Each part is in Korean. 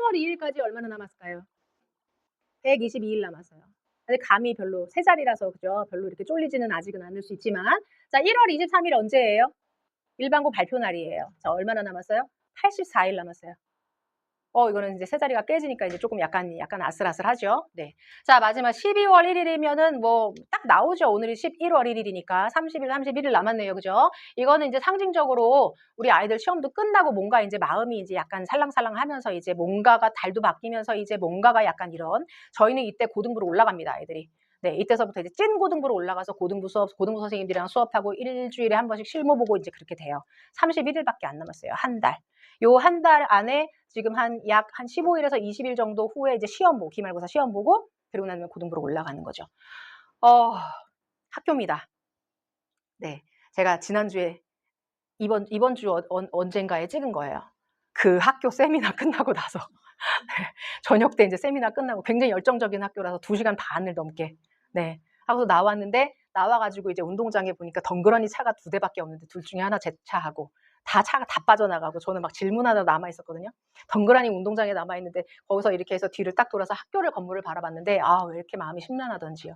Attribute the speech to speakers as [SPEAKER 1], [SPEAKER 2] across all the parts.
[SPEAKER 1] 1월 2일까지 얼마나 남았을까요? 122일 남았어요. 근데 감이 별로 세 자리라서 그죠? 별로 이렇게 쫄리지는 아직은 않을 수 있지만 자 1월 23일 언제예요? 일반고 발표 날이에요. 자 얼마나 남았어요? 84일 남았어요. 이거는 이제 세 자리가 깨지니까 이제 조금 약간 아슬아슬하죠. 네. 자, 마지막 12월 1일이면은 뭐 딱 나오죠. 오늘이 11월 1일이니까 30일, 31일 남았네요. 그죠? 이거는 이제 상징적으로 우리 아이들 시험도 끝나고 뭔가 이제 마음이 이제 약간 살랑살랑하면서 이제 뭔가가 달도 바뀌면서 이제 뭔가가 약간 이런 저희는 이때 고등부로 올라갑니다. 아이들이. 네, 이때서부터 이제 찐 고등부로 올라가서 고등부 선생님들이랑 수업하고 일주일에 한 번씩 실무 보고 이제 그렇게 돼요. 31일밖에 안 남았어요. 한 달. 요 한 달 안에 지금 약 한 15일에서 20일 정도 후에 이제 시험 보고, 기말고사 시험 보고, 그리고 나면 고등부로 올라가는 거죠. 학교입니다. 네. 제가 지난주에, 이번 주 언젠가에 찍은 거예요. 그 학교 세미나 끝나고 나서. 저녁 때 이제 세미나 끝나고 굉장히 열정적인 학교라서 2시간 반을 넘게. 네. 하고서 나왔는데, 나와가지고 이제 운동장에 보니까 덩그러니 차가 2대밖에 없는데 둘 중에 하나 제 차하고 차가 다 빠져나가고 저는 막 질문하다 남아있었거든요. 덩그러니 운동장에 남아있는데 거기서 이렇게 해서 뒤를 딱 돌아서 건물을 바라봤는데 왜 이렇게 마음이 심란하던지요.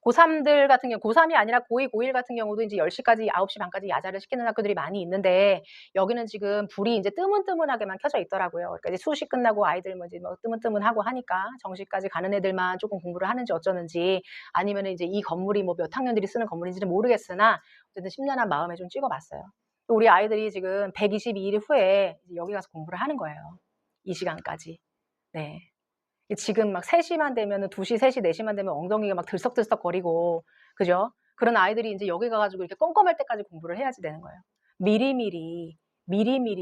[SPEAKER 1] 고3들 같은 경우, 고3이 아니라 고2, 고1 같은 경우도 이제 10시까지, 9시 반까지 야자를 시키는 학교들이 많이 있는데 여기는 지금 불이 이제 뜨문뜨문하게만 켜져 있더라고요. 그러니까 이제 수시 끝나고 아이들 뭐 뜨문뜨문하고 하니까 정시까지 가는 애들만 조금 공부를 하는지 어쩌는지 아니면 이제 이 건물이 뭐 몇 학년들이 쓰는 건물인지는 모르겠으나 어쨌든 심란한 마음에 좀 찍어봤어요. 우리 아이들이 지금 122일 후에 여기 가서 공부를 하는 거예요. 이 시간까지. 네. 지금 막 3시만 되면은 2시, 3시, 4시만 되면 엉덩이가 막 들썩들썩거리고, 그죠? 그런 아이들이 이제 여기 가가지고 이렇게 껌껌할 때까지 공부를 해야지 되는 거예요. 미리미리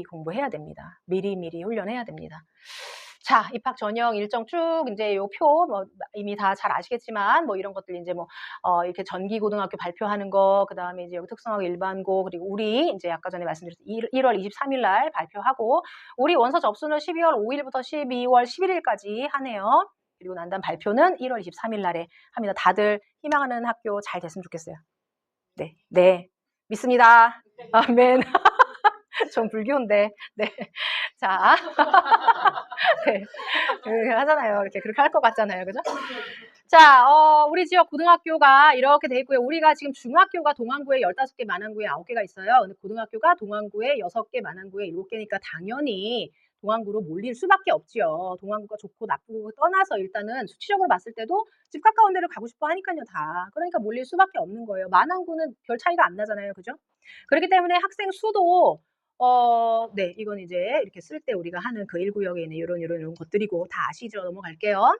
[SPEAKER 1] 공부해야 됩니다. 미리미리 훈련해야 됩니다. 자, 입학 전형 일정 쭉 이제 요 표 뭐 이미 다 잘 아시겠지만 뭐 이런 것들 이제 뭐 이렇게 전기고등학교 발표하는 거, 그다음에 이제 여기 특성화고 일반고, 그리고 우리 이제 아까 전에 말씀드렸던 1월 23일 날 발표하고 우리 원서 접수는 12월 5일부터 12월 11일까지 하네요. 그리고 난 다음 발표는 1월 23일 날에 합니다. 다들 희망하는 학교 잘 됐으면 좋겠어요. 네. 네. 믿습니다. 아멘. 전 불교인데. 네. 자. 네. 그렇게 하잖아요. 이렇게 그렇게 할 것 같잖아요. 그죠? 자, 우리 지역 고등학교가 이렇게 돼 있고요. 우리가 지금 중학교가 동안구에 15개, 만안구에 9개가 있어요. 근데 고등학교가 동안구에 6개, 만안구에 7개니까 당연히 동안구로 몰릴 수밖에 없지요. 동안구가 좋고 나쁘고 떠나서 일단은 수치적으로 봤을 때도 집 가까운 데를 가고 싶어 하니까요, 다. 그러니까 몰릴 수밖에 없는 거예요. 만안구는 별 차이가 안 나잖아요. 그죠? 그렇기 때문에 학생 수도 네, 이건 이제 이렇게 쓸 때 우리가 하는 그 1구역에 있는 이런 것들이고 다 아시죠? 넘어갈게요.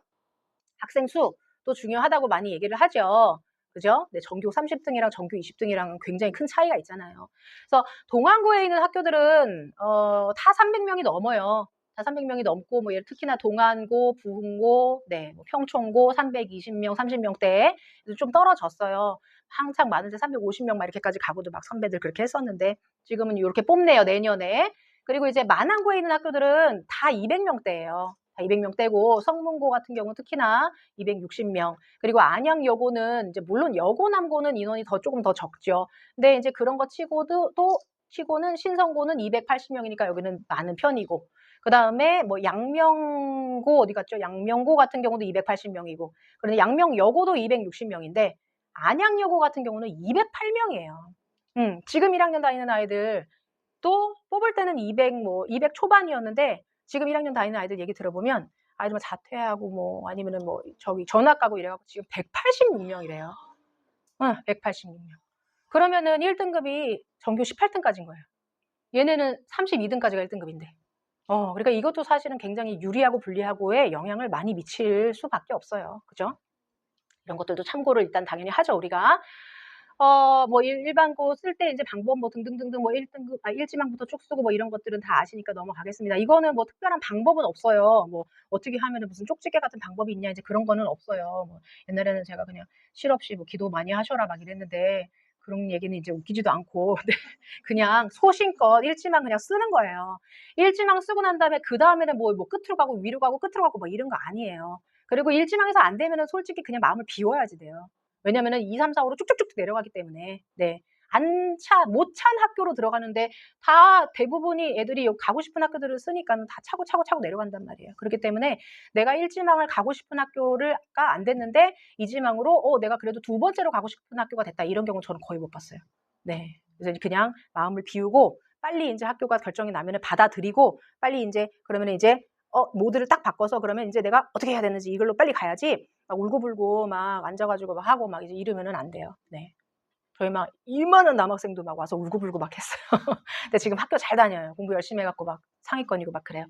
[SPEAKER 1] 학생 수도 중요하다고 많이 얘기를 하죠. 그죠? 네, 전교 30등이랑 전교 20등이랑 굉장히 큰 차이가 있잖아요. 그래서 동안구에 있는 학교들은 다 300명이 넘어요. 다 300명이 넘고 뭐 특히나 동안고, 부흥고, 네, 뭐 평촌고 320명, 30명대 좀 떨어졌어요. 한창 많은데 350명 막 이렇게까지 가고도 막 선배들 그렇게 했었는데 지금은 이렇게 뽑네요, 내년에. 그리고 이제 만안구에 있는 학교들은 다 200명대예요. 200명대고 성문고 같은 경우 특히나 260명. 그리고 안양여고는 이제 물론 여고 남고는 인원이 조금 더 적죠. 근데 이제 그런 거 치고도 또 치고는 신성고는 280명이니까 여기는 많은 편이고. 그다음에 뭐 양명고 어디 갔죠? 양명고 같은 경우도 280명이고. 그런데 양명여고도 260명인데 안양여고 같은 경우는 208명이에요. 지금 1학년 다니는 아이들 또 뽑을 때는 200 초반이었는데 지금 1학년 다니는 아이들 얘기 들어보면 아이들 뭐 자퇴하고 뭐 아니면은 뭐 저기 전학 가고 이래갖고 지금 186명이래요. 186명. 그러면은 1등급이 전교 18등까지인 거예요. 얘네는 32등까지가 1등급인데. 그러니까 이것도 사실은 굉장히 유리하고 불리하고에 영향을 많이 미칠 수밖에 없어요. 그죠? 이런 것들도 참고를 일단 당연히 하죠, 우리가. 뭐 일반고 쓸 때 이제 방법 뭐 등등등등 뭐 1등급, 1지망부터 쭉 쓰고 뭐 이런 것들은 다 아시니까 넘어가겠습니다. 이거는 뭐 특별한 방법은 없어요. 뭐 어떻게 하면은 무슨 쪽집게 같은 방법이 있냐 이제 그런 거는 없어요. 뭐 옛날에는 제가 그냥 실없이 뭐 기도 많이 하셔라 막 이랬는데 그런 얘기는 이제 웃기지도 않고 그냥 소신껏 1지망 그냥 쓰는 거예요. 1지망 쓰고 난 다음에 그 다음에는 뭐 끝으로 가고 위로 가고 끝으로 가고 뭐 이런 거 아니에요. 그리고 1지망에서 안 되면은 솔직히 그냥 마음을 비워야지 돼요. 왜냐면은 2, 3, 4, 5로 쭉쭉쭉 내려가기 때문에. 네. 못 찬 학교로 들어가는데 다 대부분이 애들이 가고 싶은 학교들을 쓰니까는 다 차고 내려간단 말이에요. 그렇기 때문에 내가 1지망을 가고 싶은 학교가 안 됐는데 2지망으로 내가 그래도 2번째로 가고 싶은 학교가 됐다. 이런 경우 저는 거의 못 봤어요. 네. 그래서 그냥 마음을 비우고 빨리 이제 학교가 결정이 나면은 받아들이고 빨리 이제 그러면 이제 모드를 딱 바꿔서 그러면 이제 내가 어떻게 해야 되는지 이걸로 빨리 가야지 막 울고불고 막 앉아가지고 막 하고 막 이제 이러면은 안 돼요. 네. 저희 막 이만한 남학생도 막 와서 울고불고 막 했어요. 근데 지금 학교 잘 다녀요. 공부 열심히 해갖고 막 상위권이고 막 그래요.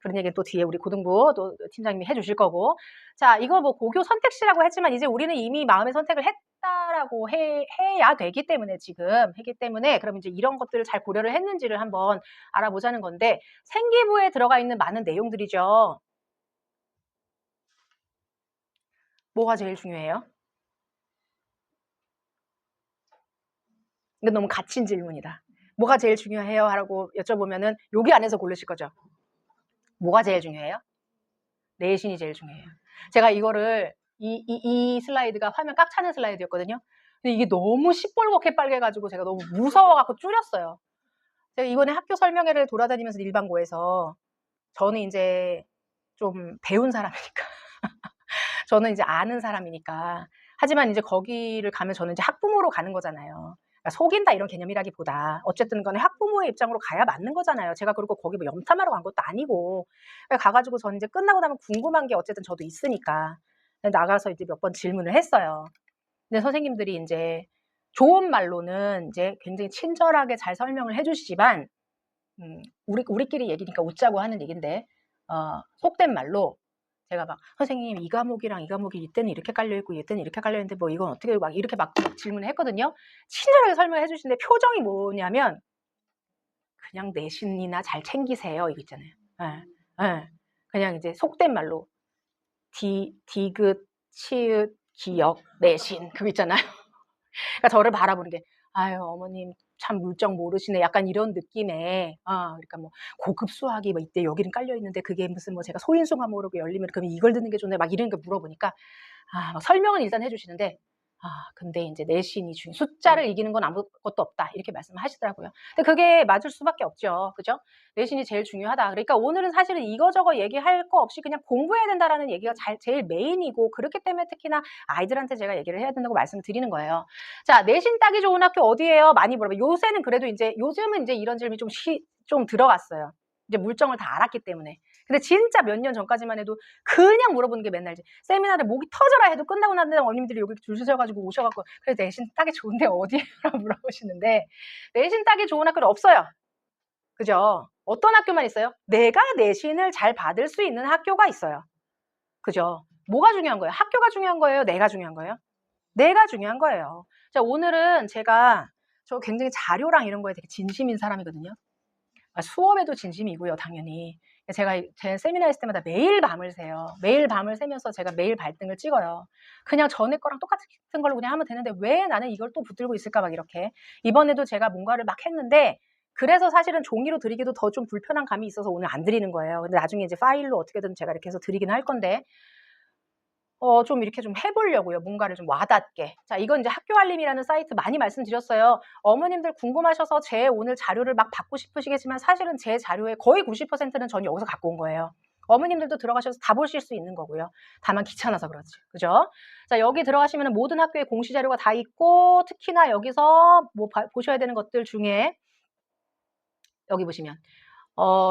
[SPEAKER 1] 그런 얘기는 또 뒤에 우리 고등부 또 팀장님이 해주실 거고. 자, 이거 뭐 고교 선택시라고 했지만 이제 우리는 이미 마음의 선택을 했다라고 해야 되기 때문에 지금 했기 때문에 그럼 이제 이런 것들을 잘 고려를 했는지를 한번 알아보자는 건데 생기부에 들어가 있는 많은 내용들이죠. 뭐가 제일 중요해요? 이거 너무 갇힌 질문이다. 뭐가 제일 중요해요? 하라고 여쭤보면은 여기 안에서 고르실 거죠. 뭐가 제일 중요해요? 내신이 제일 중요해요. 제가 이거를 이 슬라이드가 화면 꽉 차는 슬라이드였거든요. 근데 이게 너무 시뻘겋게 빨개가지고 제가 너무 무서워갖고 줄였어요. 제가 이번에 학교 설명회를 돌아다니면서 일반고에서 저는 이제 좀 배운 사람이니까 저는 이제 아는 사람이니까 하지만 이제 거기를 가면 저는 이제 학부모로 가는 거잖아요. 그러니까 속인다 이런 개념이라기보다 어쨌든 간에 학부모의 입장으로 가야 맞는 거잖아요. 제가 그리고 거기 뭐 염탐하러 간 것도 아니고 가가지고 저는 이제 끝나고 나면 궁금한 게 어쨌든 저도 있으니까 나가서 이제 몇 번 질문을 했어요. 근데 선생님들이 이제 좋은 말로는 이제 굉장히 친절하게 잘 설명을 해주시지만 우리끼리 얘기니까 웃자고 하는 얘긴데 속된 말로 제가 막 선생님 이 과목이랑 이 과목이 이때는 이렇게 깔려있고 이때는 이렇게 깔려있는데 뭐 이건 어떻게 막 이렇게 막 질문을 했거든요. 친절하게 설명해 주시는데 표정이 뭐냐면 그냥 내신이나 잘 챙기세요 이거 있잖아요. 예, 예. 그냥 이제 속된 말로 디귿, 치읓, 기역, 내신 그거 있잖아요. 그러니까 저를 바라보는 게 아유 어머님 참 물정 모르시네 약간 이런 느낌에 그러니까 뭐 고급 수학이 뭐 이때 여기는 깔려 있는데 그게 무슨 뭐 제가 소인수 과목으로 열리면 그럼 이걸 듣는 게 좋네 막 이런 거 물어보니까 막 설명은 일단 해주시는데 근데 이제 내신이 숫자를 이기는 건 아무것도 없다 이렇게 말씀을 하시더라고요. 근데 그게 맞을 수밖에 없죠. 그죠? 내신이 제일 중요하다. 그러니까 오늘은 사실은 이거저거 얘기할 거 없이 그냥 공부해야 된다라는 얘기가 제일 메인이고 그렇기 때문에 특히나 아이들한테 제가 얘기를 해야 된다고 말씀을 드리는 거예요. 자, 내신 따기 좋은 학교 어디예요? 많이 물어봐요. 요새는 그래도 이제 요즘은 이제 이런 질문이 좀 들어갔어요. 이제 물정을 다 알았기 때문에. 근데 진짜 몇 년 전까지만 해도 그냥 물어보는 게 맨날 이제 세미나를 목이 터져라 해도 끝나고 났는데 어머님들이 여기 줄 서셔가지고 오셔갖고 그래 내신 따기 좋은데 어디에요? 라고 물어보시는데 내신 따기 좋은 학교는 없어요. 그죠? 어떤 학교만 있어요? 내가 내신을 잘 받을 수 있는 학교가 있어요. 그죠? 뭐가 중요한 거예요? 학교가 중요한 거예요? 내가 중요한 거예요? 내가 중요한 거예요. 자, 오늘은 저 굉장히 자료랑 이런 거에 되게 진심인 사람이거든요. 수업에도 진심이고요, 당연히. 제가 제 세미나 했을 때마다 매일 밤을 새요. 매일 밤을 새면서 제가 매일 발등을 찍어요. 그냥 전에 거랑 똑같은 걸로 그냥 하면 되는데 왜 나는 이걸 또 붙들고 있을까 막 이렇게. 이번에도 제가 뭔가를 막 했는데 그래서 사실은 종이로 드리기도 더 좀 불편한 감이 있어서 오늘 안 드리는 거예요. 근데 나중에 이제 파일로 어떻게든 제가 이렇게 해서 드리긴 할 건데 좀 이렇게 좀 해보려고요. 뭔가를 좀 와닿게. 자, 이건 이제 학교알림이라는 사이트 많이 말씀드렸어요. 어머님들 궁금하셔서 제 오늘 자료를 막 받고 싶으시겠지만 사실은 제 자료의 거의 90%는 전 여기서 갖고 온 거예요. 어머님들도 들어가셔서 다 보실 수 있는 거고요. 다만 귀찮아서 그렇지. 그죠? 자, 여기 들어가시면 모든 학교의 공시 자료가 다 있고 특히나 여기서 뭐 보셔야 되는 것들 중에 여기 보시면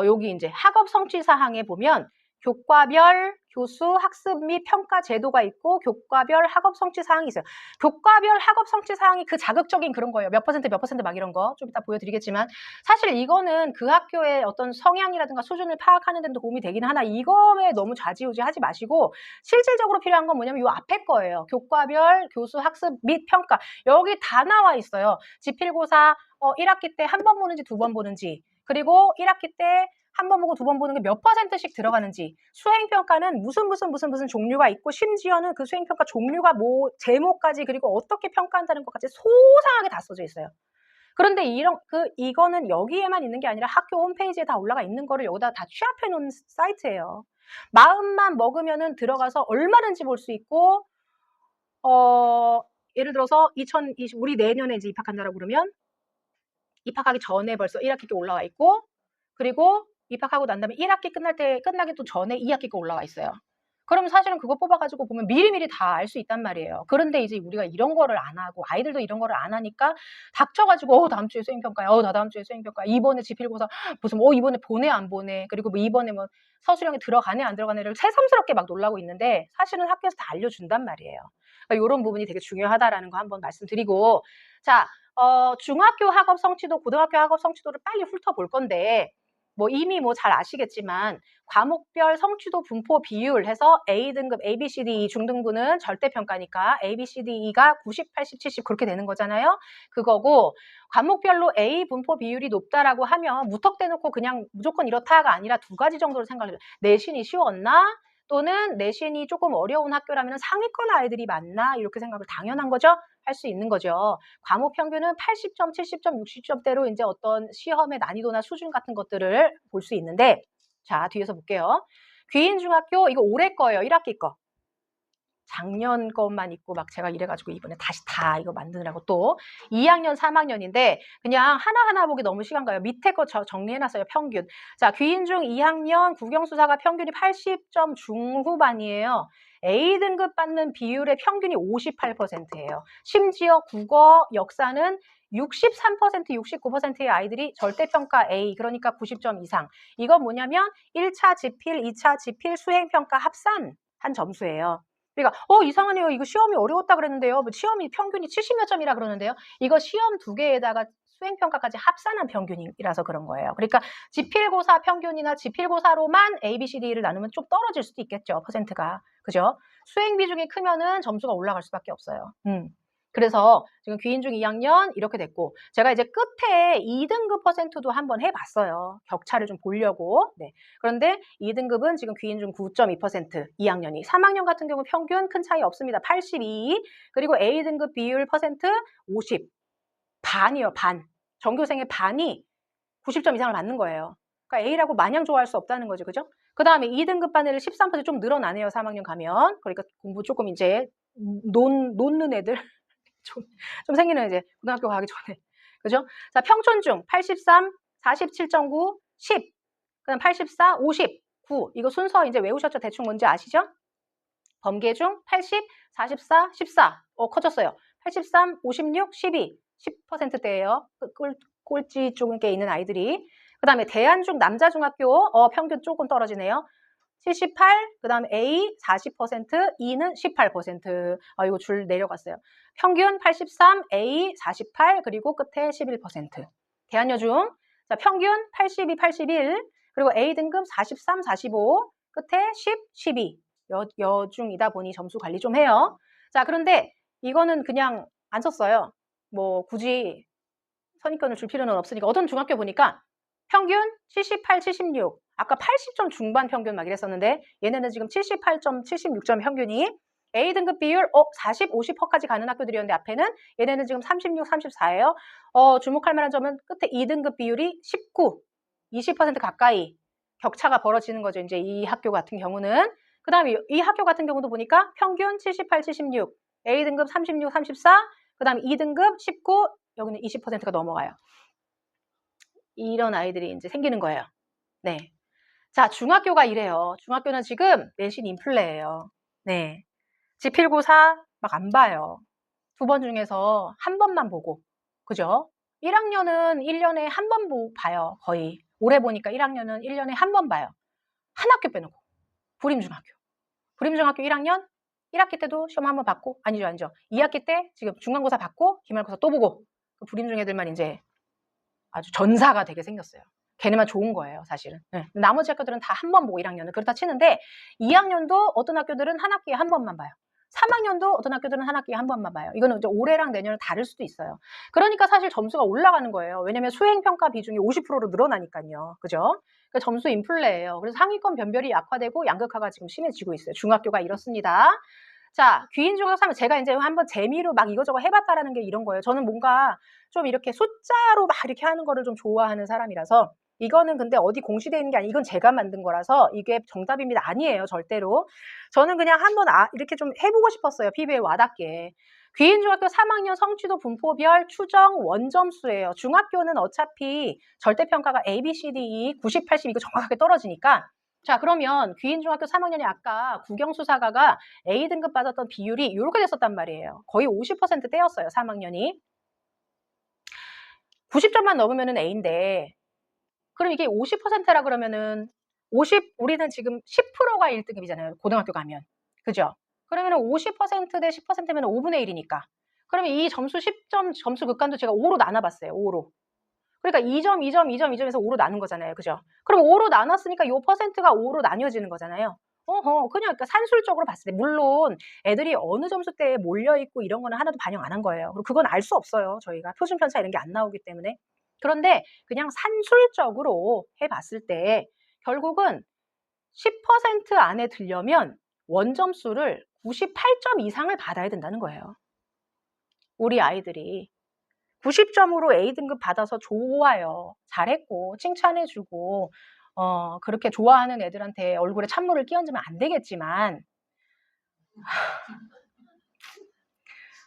[SPEAKER 1] 여기 이제 학업 성취 사항에 보면 교과별 교수 학습 및 평가 제도가 있고 교과별 학업 성취 사항이 있어요. 교과별 학업 성취 사항이 그 자극적인 그런 거예요. 몇 퍼센트 막 이런 거 좀 이따 보여드리겠지만 사실 이거는 그 학교의 어떤 성향이라든가 수준을 파악하는 데도 도움이 되긴 하나 이거에 너무 좌지우지 하지 마시고 실질적으로 필요한 건 뭐냐면 이 앞에 거예요. 교과별 교수 학습 및 평가 여기 다 나와 있어요. 지필고사 1학기 때 한 번 보는지 두 번 보는지 그리고 1학기 때 한 번 보고 두 번 보는 게 몇 %씩 들어가는지 수행평가는 무슨 종류가 있고 심지어는 그 수행평가 종류가 뭐 제목까지 그리고 어떻게 평가한다는 것까지 소상하게 다 써져 있어요. 그런데 이거는 여기에만 있는 게 아니라 학교 홈페이지에 다 올라가 있는 거를 여기다 다 취합해 놓은 사이트예요. 마음만 먹으면은 들어가서 얼마든지 볼 수 있고 예를 들어서 우리 내년에 이제 입학한다라고 그러면 입학하기 전에 벌써 1학기가 올라와 있고, 그리고 입학하고 난 다음에 1학기 끝나기 또 전에 2학기가 올라와 있어요. 그러면 사실은 그거 뽑아가지고 보면 미리미리 다 알 수 있단 말이에요. 그런데 이제 우리가 이런 거를 안 하고 아이들도 이런 거를 안 하니까 닥쳐가지고 다음 주에 수행평가야. 나 다음 주에 수행평가. 이번에 지필고사 무슨 이번에 보내 안 보내. 그리고 뭐 이번에 뭐 서술형에 들어가네 안 들어가네를 새삼스럽게 막 놀라고 있는데 사실은 학교에서 다 알려준단 말이에요. 그러니까 이런 부분이 되게 중요하다라는 거 한번 말씀드리고, 자, 중학교 학업 성취도, 고등학교 학업 성취도를 빨리 훑어볼 건데, 뭐 이미 뭐 잘 아시겠지만 과목별 성취도 분포 비율 해서 A등급 A, B, C, D, E 중등부는 절대평가니까 A, B, C, D, E가 90, 80, 70 그렇게 되는 거잖아요. 그거고 과목별로 A 분포 비율이 높다라고 하면 무턱대놓고 그냥 무조건 이렇다가 아니라 두 가지 정도로 생각해요. 내신이 쉬웠나? 또는 내신이 조금 어려운 학교라면 상위권 아이들이 많나? 이렇게 생각을 당연한 거죠. 할 수 있는 거죠. 과목 평균은 80점, 70점, 60점대로 이제 어떤 시험의 난이도나 수준 같은 것들을 볼 수 있는데, 자, 뒤에서 볼게요. 귀인중학교, 이거 올해 거예요. 1학기 거. 작년 것만 있고 막 제가 이래가지고 이번에 다시 다 이거 만드느라고 또 2학년, 3학년인데 그냥 하나하나 보기 너무 시간 가요. 밑에 거 정리해놨어요. 평균. 자, 귀인중 2학년 국영수사가 평균이 80점 중후반이에요. A등급 받는 비율의 평균이 58%예요. 심지어 국어, 역사는 63%, 69%의 아이들이 절대평가 A, 그러니까 90점 이상. 이건 뭐냐면 1차 지필, 2차 지필 수행평가 합산 한 점수예요. 그러니까 이상하네요. 이거 시험이 어려웠다 그랬는데요. 뭐 시험이 평균이 70몇 점이라 그러는데요. 이거 시험 두 개에다가 수행평가까지 합산한 평균이라서 그런 거예요. 그러니까 지필고사 평균이나 지필고사로만 A, B, C, D를 나누면 좀 떨어질 수도 있겠죠. 퍼센트가. 그죠? 수행 비중이 크면은 점수가 올라갈 수밖에 없어요. 그래서 지금 귀인중 2학년 이렇게 됐고, 제가 이제 끝에 2등급 퍼센트도 한번 해봤어요. 격차를 좀 보려고. 네. 그런데 2등급은 지금 귀인중 9.2%, 2학년이. 3학년 같은 경우 평균 큰 차이 없습니다. 82. 그리고 A등급 비율 퍼센트 50. 반이요, 반. 전교생의 반이 90점 이상을 맞는 거예요. 그러니까 A라고 마냥 좋아할 수 없다는 거죠. 그죠? 그 다음에 2등급 반 애들 13% 좀 늘어나네요. 3학년 가면. 그러니까 공부 조금 이제 놓는 애들. 좀 생기는 이제 고등학교 가기 전에. 그죠? 자, 평촌중 83, 47.9, 10. 그다음 84, 50, 9. 이거 순서 이제 외우셨죠? 대충 뭔지 아시죠? 범계중 80, 44, 14. 커졌어요. 83, 56, 12. 10%대예요. 꼴찌 쪽에 있는 아이들이. 그다음에 대안중 남자중학교 평균 조금 떨어지네요. 78, 그 다음에 A 40%, E는 18%. 이거 줄 내려갔어요. 평균 83, A 48, 그리고 끝에 11%. 대한여중, 자, 평균 82, 81, 그리고 A등급 43, 45, 끝에 10, 12. 여중이다 보니 점수 관리 좀 해요. 자, 그런데 이거는 그냥 안 썼어요. 뭐 굳이 선입견을 줄 필요는 없으니까. 어떤 중학교 보니까 평균 78, 76. 아까 80점 중반 평균 막 이랬었는데 얘네는 지금 78점, 76점 평균이. A등급 비율 40, 50%까지 가는 학교들이었는데 앞에는 얘네는 지금 36, 34예요. 주목할 만한 점은 끝에 2등급 비율이 19, 20% 가까이 격차가 벌어지는 거죠. 이제 이 학교 같은 경우는. 그 다음에 이 학교 같은 경우도 보니까 평균 78, 76, A등급 36, 34, 그 다음에 2등급 19, 여기는 20%가 넘어가요. 이런 아이들이 이제 생기는 거예요. 네. 자, 중학교가 이래요. 중학교는 지금 내신 인플레예요. 네. 지필고사 막 안 봐요. 2번 중에서 한 번만 보고. 그죠? 1학년은 1년에 한 번 봐요. 거의. 올해 보니까 1학년은 1년에 한 번 봐요. 한 학교 빼놓고. 부림중학교. 부림중학교 1학년 1학기 때도 시험 한 번 받고, 아니죠. 2학기 때 지금 중간고사 받고, 기말고사 또 보고, 부림중 애들만 이제 아주 전사가 되게 생겼어요. 걔네만 좋은 거예요, 사실은. 네. 나머지 학교들은 다 한 번 보고 1학년은 그렇다 치는데 2학년도 어떤 학교들은 한 학기에 한 번만 봐요. 3학년도 어떤 학교들은 한 학기에 한 번만 봐요. 이거는 이제 올해랑 내년은 다를 수도 있어요. 그러니까 사실 점수가 올라가는 거예요. 왜냐면 수행평가 비중이 50%로 늘어나니까요. 그죠? 그러니까 점수 인플레예요. 그래서 상위권 변별이 약화되고 양극화가 지금 심해지고 있어요. 중학교가 이렇습니다. 자, 귀인중학교 하면 제가 이제 한번 재미로 막 이거저거 해봤다라는 게 이런 거예요. 저는 뭔가 좀 이렇게 숫자로 막 이렇게 하는 거를 좀 좋아하는 사람이라서 이거는 근데 어디 공시되어 있는 게 아니에요. 이건 제가 만든 거라서 이게 정답입니다. 아니에요. 절대로. 저는 그냥 한번 이렇게 좀 해보고 싶었어요. PBL 와닿게. 귀인중학교 3학년 성취도 분포별 추정 원점수예요. 중학교는 어차피 절대평가가 A, B, C, D, E 90, 80 이거 정확하게 떨어지니까 자 그러면 귀인중학교 3학년이 아까 국영수사가가 A등급 받았던 비율이 이렇게 됐었단 말이에요. 거의 50%대였어요. 3학년이. 90점만 넘으면 A인데 그럼 이게 50%라 그러면은 우리는 지금 10%가 1등급이잖아요. 고등학교 가면. 그죠? 그러면은 50%대 10%면 5분의 1이니까. 그러면 이 점수 10점 점수 극간도 제가 5로 나눠봤어요. 5로. 그러니까 2점, 2점, 2점, 2점에서 5로 나눈 거잖아요. 그죠? 그럼 5로 나눴으니까 요 퍼센트가 5로 나뉘어지는 거잖아요. 그냥 그러니까 산술적으로 봤을 때 물론 애들이 어느 점수대에 몰려있고 이런 거는 하나도 반영 안 한 거예요. 그리고 그건 알 수 없어요. 저희가 표준편차 이런 게 안 나오기 때문에. 그런데 그냥 산술적으로 해봤을 때 결국은 10% 안에 들려면 원점수를 98점 이상을 받아야 된다는 거예요. 우리 아이들이. 90점으로 A등급 받아서 좋아요. 잘했고 칭찬해주고 그렇게 좋아하는 애들한테 얼굴에 찬물을 끼얹으면 안 되겠지만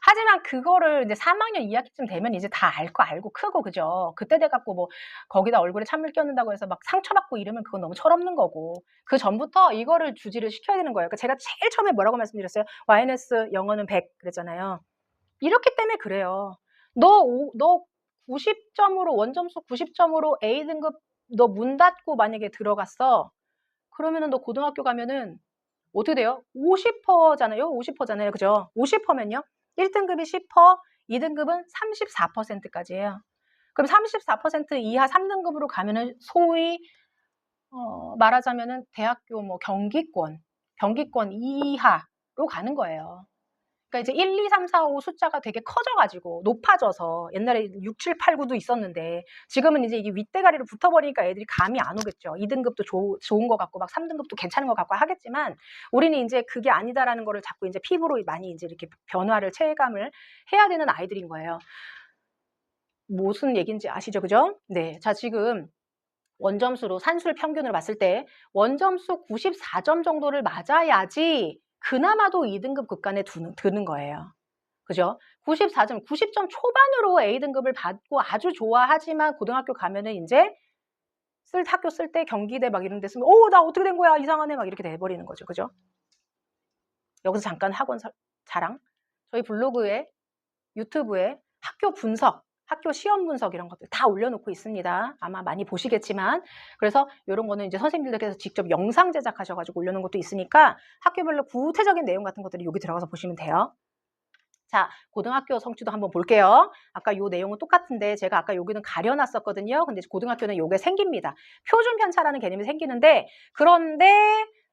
[SPEAKER 1] 하지만 그거를 이제 3학년 2학기쯤 되면 이제 다 알 거 알고 크고 그죠? 그때 돼 갖고 뭐 거기다 얼굴에 찬물 끼얹는다고 해서 막 상처받고 이러면 그건 너무 철없는 거고 그 전부터 이거를 주지를 시켜야 되는 거예요. 그러니까 제가 제일 처음에 뭐라고 말씀드렸어요? YNS 영어는 100 그랬잖아요. 이렇기 때문에 그래요. 너 90점으로 원점수 90점으로 A등급 너 문 닫고 만약에 들어갔어. 그러면은 너 고등학교 가면은 어떻게 돼요? 50%잖아요. 50%잖아요. 그죠? 50%면요. 1등급이 10%, 2등급은 34%까지예요. 그럼 34% 이하 3등급으로 가면은 소위 말하자면은 대학교 뭐 경기권 이하로 가는 거예요. 그러니까 이제 1, 2, 3, 4, 5 숫자가 되게 커져가지고 높아져서 옛날에 6, 7, 8, 9도 있었는데 지금은 이제 이게 윗대가리로 붙어버리니까 애들이 감이 안 오겠죠. 2등급도 좋은 것 같고 막 3등급도 괜찮은 것 같고 하겠지만 우리는 이제 그게 아니다라는 거를 자꾸 이제 피부로 많이 이제 이렇게 변화를 체감을 해야 되는 아이들인 거예요. 무슨 얘기인지 아시죠? 그죠? 네. 자, 지금 원점수로 산술 평균을 봤을 때 원점수 94점 정도를 맞아야지 그나마도 2등급 극간에 드는 거예요. 그죠? 94점, 90점 초반으로 A등급을 받고 아주 좋아하지만 고등학교 가면은 이제 학교 쓸 때 경기대 막 이런 데 쓰면 나 어떻게 된 거야? 이상하네. 막 이렇게 돼버리는 거죠. 그죠? 여기서 잠깐 학원 자랑. 저희 블로그에 유튜브에 학교 분석, 학교 시험 분석 이런 것들 다 올려놓고 있습니다. 아마 많이 보시겠지만 그래서 이런 거는 이제 선생님들께서 직접 영상 제작하셔가지고 올려놓은 것도 있으니까 학교별로 구체적인 내용 같은 것들이 여기 들어가서 보시면 돼요. 자, 고등학교 성취도 한번 볼게요. 아까 요 내용은 똑같은데 제가 아까 여기는 가려놨었거든요. 근데 고등학교는 요게 생깁니다. 표준 편차라는 개념이 생기는데 그런데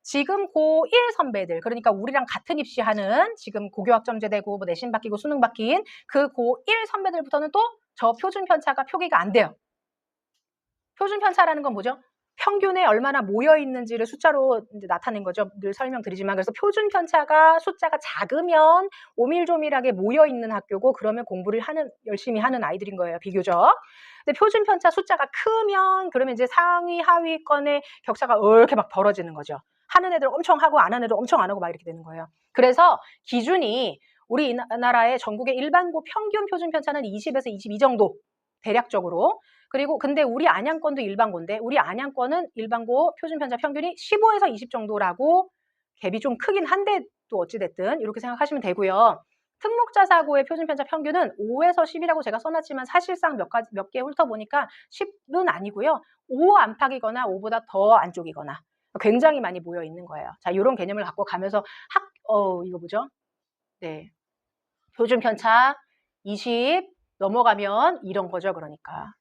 [SPEAKER 1] 지금 고1 선배들 그러니까 우리랑 같은 입시하는 지금 고교학점제 되고 뭐 내신 바뀌고 수능 바뀐 그 고1 선배들부터는 또 저 표준 편차가 표기가 안 돼요. 표준 편차라는 건 뭐죠? 평균에 얼마나 모여 있는지를 숫자로 이제 나타낸 거죠. 늘 설명드리지만 그래서 표준 편차가 숫자가 작으면 오밀조밀하게 모여 있는 학교고 그러면 공부를 열심히 하는 아이들인 거예요. 비교적. 근데 표준 편차 숫자가 크면 그러면 이제 상위 하위권의 격차가 이렇게 막 벌어지는 거죠. 하는 애들 엄청 하고 안 하는 애들 엄청 안 하고 막 이렇게 되는 거예요. 그래서 기준이 우리나라의 전국의 일반고 평균 표준 편차는 20에서 22 정도 대략적으로. 그리고 근데 우리 안양권도 일반고인데 우리 안양권은 일반고 표준 편차 평균이 15에서 20 정도라고 갭이 좀 크긴 한데 또 어찌됐든 이렇게 생각하시면 되고요. 특목자 사고의 표준 편차 평균은 5에서 10이라고 제가 써놨지만 사실상 몇 개 훑어보니까 10은 아니고요. 5 안팎이거나 5보다 더 안쪽이거나 굉장히 많이 모여 있는 거예요. 자, 이런 개념을 갖고 가면서 이거 뭐죠? 네. 표준 편차 20 넘어가면 이런 거죠. 그러니까.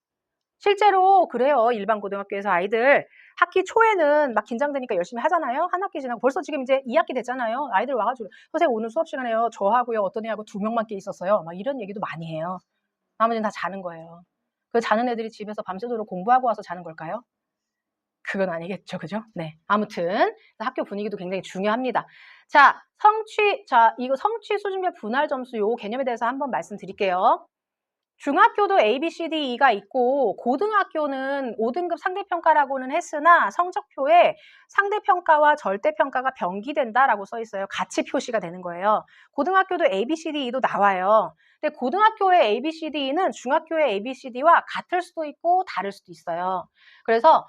[SPEAKER 1] 실제로 그래요. 일반 고등학교에서 아이들 학기 초에는 막 긴장되니까 열심히 하잖아요. 한 학기 지나고 벌써 지금 이제 2학기 됐잖아요. 아이들 와가지고 선생님 오늘 수업 시간에요. 저하고요. 어떤 애하고 2명만 깨 있었어요. 막 이런 얘기도 많이 해요. 나머지는 다 자는 거예요. 그 자는 애들이 집에서 밤새도록 공부하고 와서 자는 걸까요? 그건 아니겠죠. 그죠? 네. 아무튼 학교 분위기도 굉장히 중요합니다. 자, 이거 성취 수준별 분할 점수 요 개념에 대해서 한번 말씀드릴게요. 중학교도 A, B, C, D, E가 있고 고등학교는 5등급 상대평가라고는 했으나 성적표에 상대평가와 절대평가가 병기된다라고 써 있어요. 같이 표시가 되는 거예요. 고등학교도 A, B, C, D, E도 나와요. 근데 고등학교의 A, B, C, D, E는 중학교의 A, B, C, D와 같을 수도 있고 다를 수도 있어요. 그래서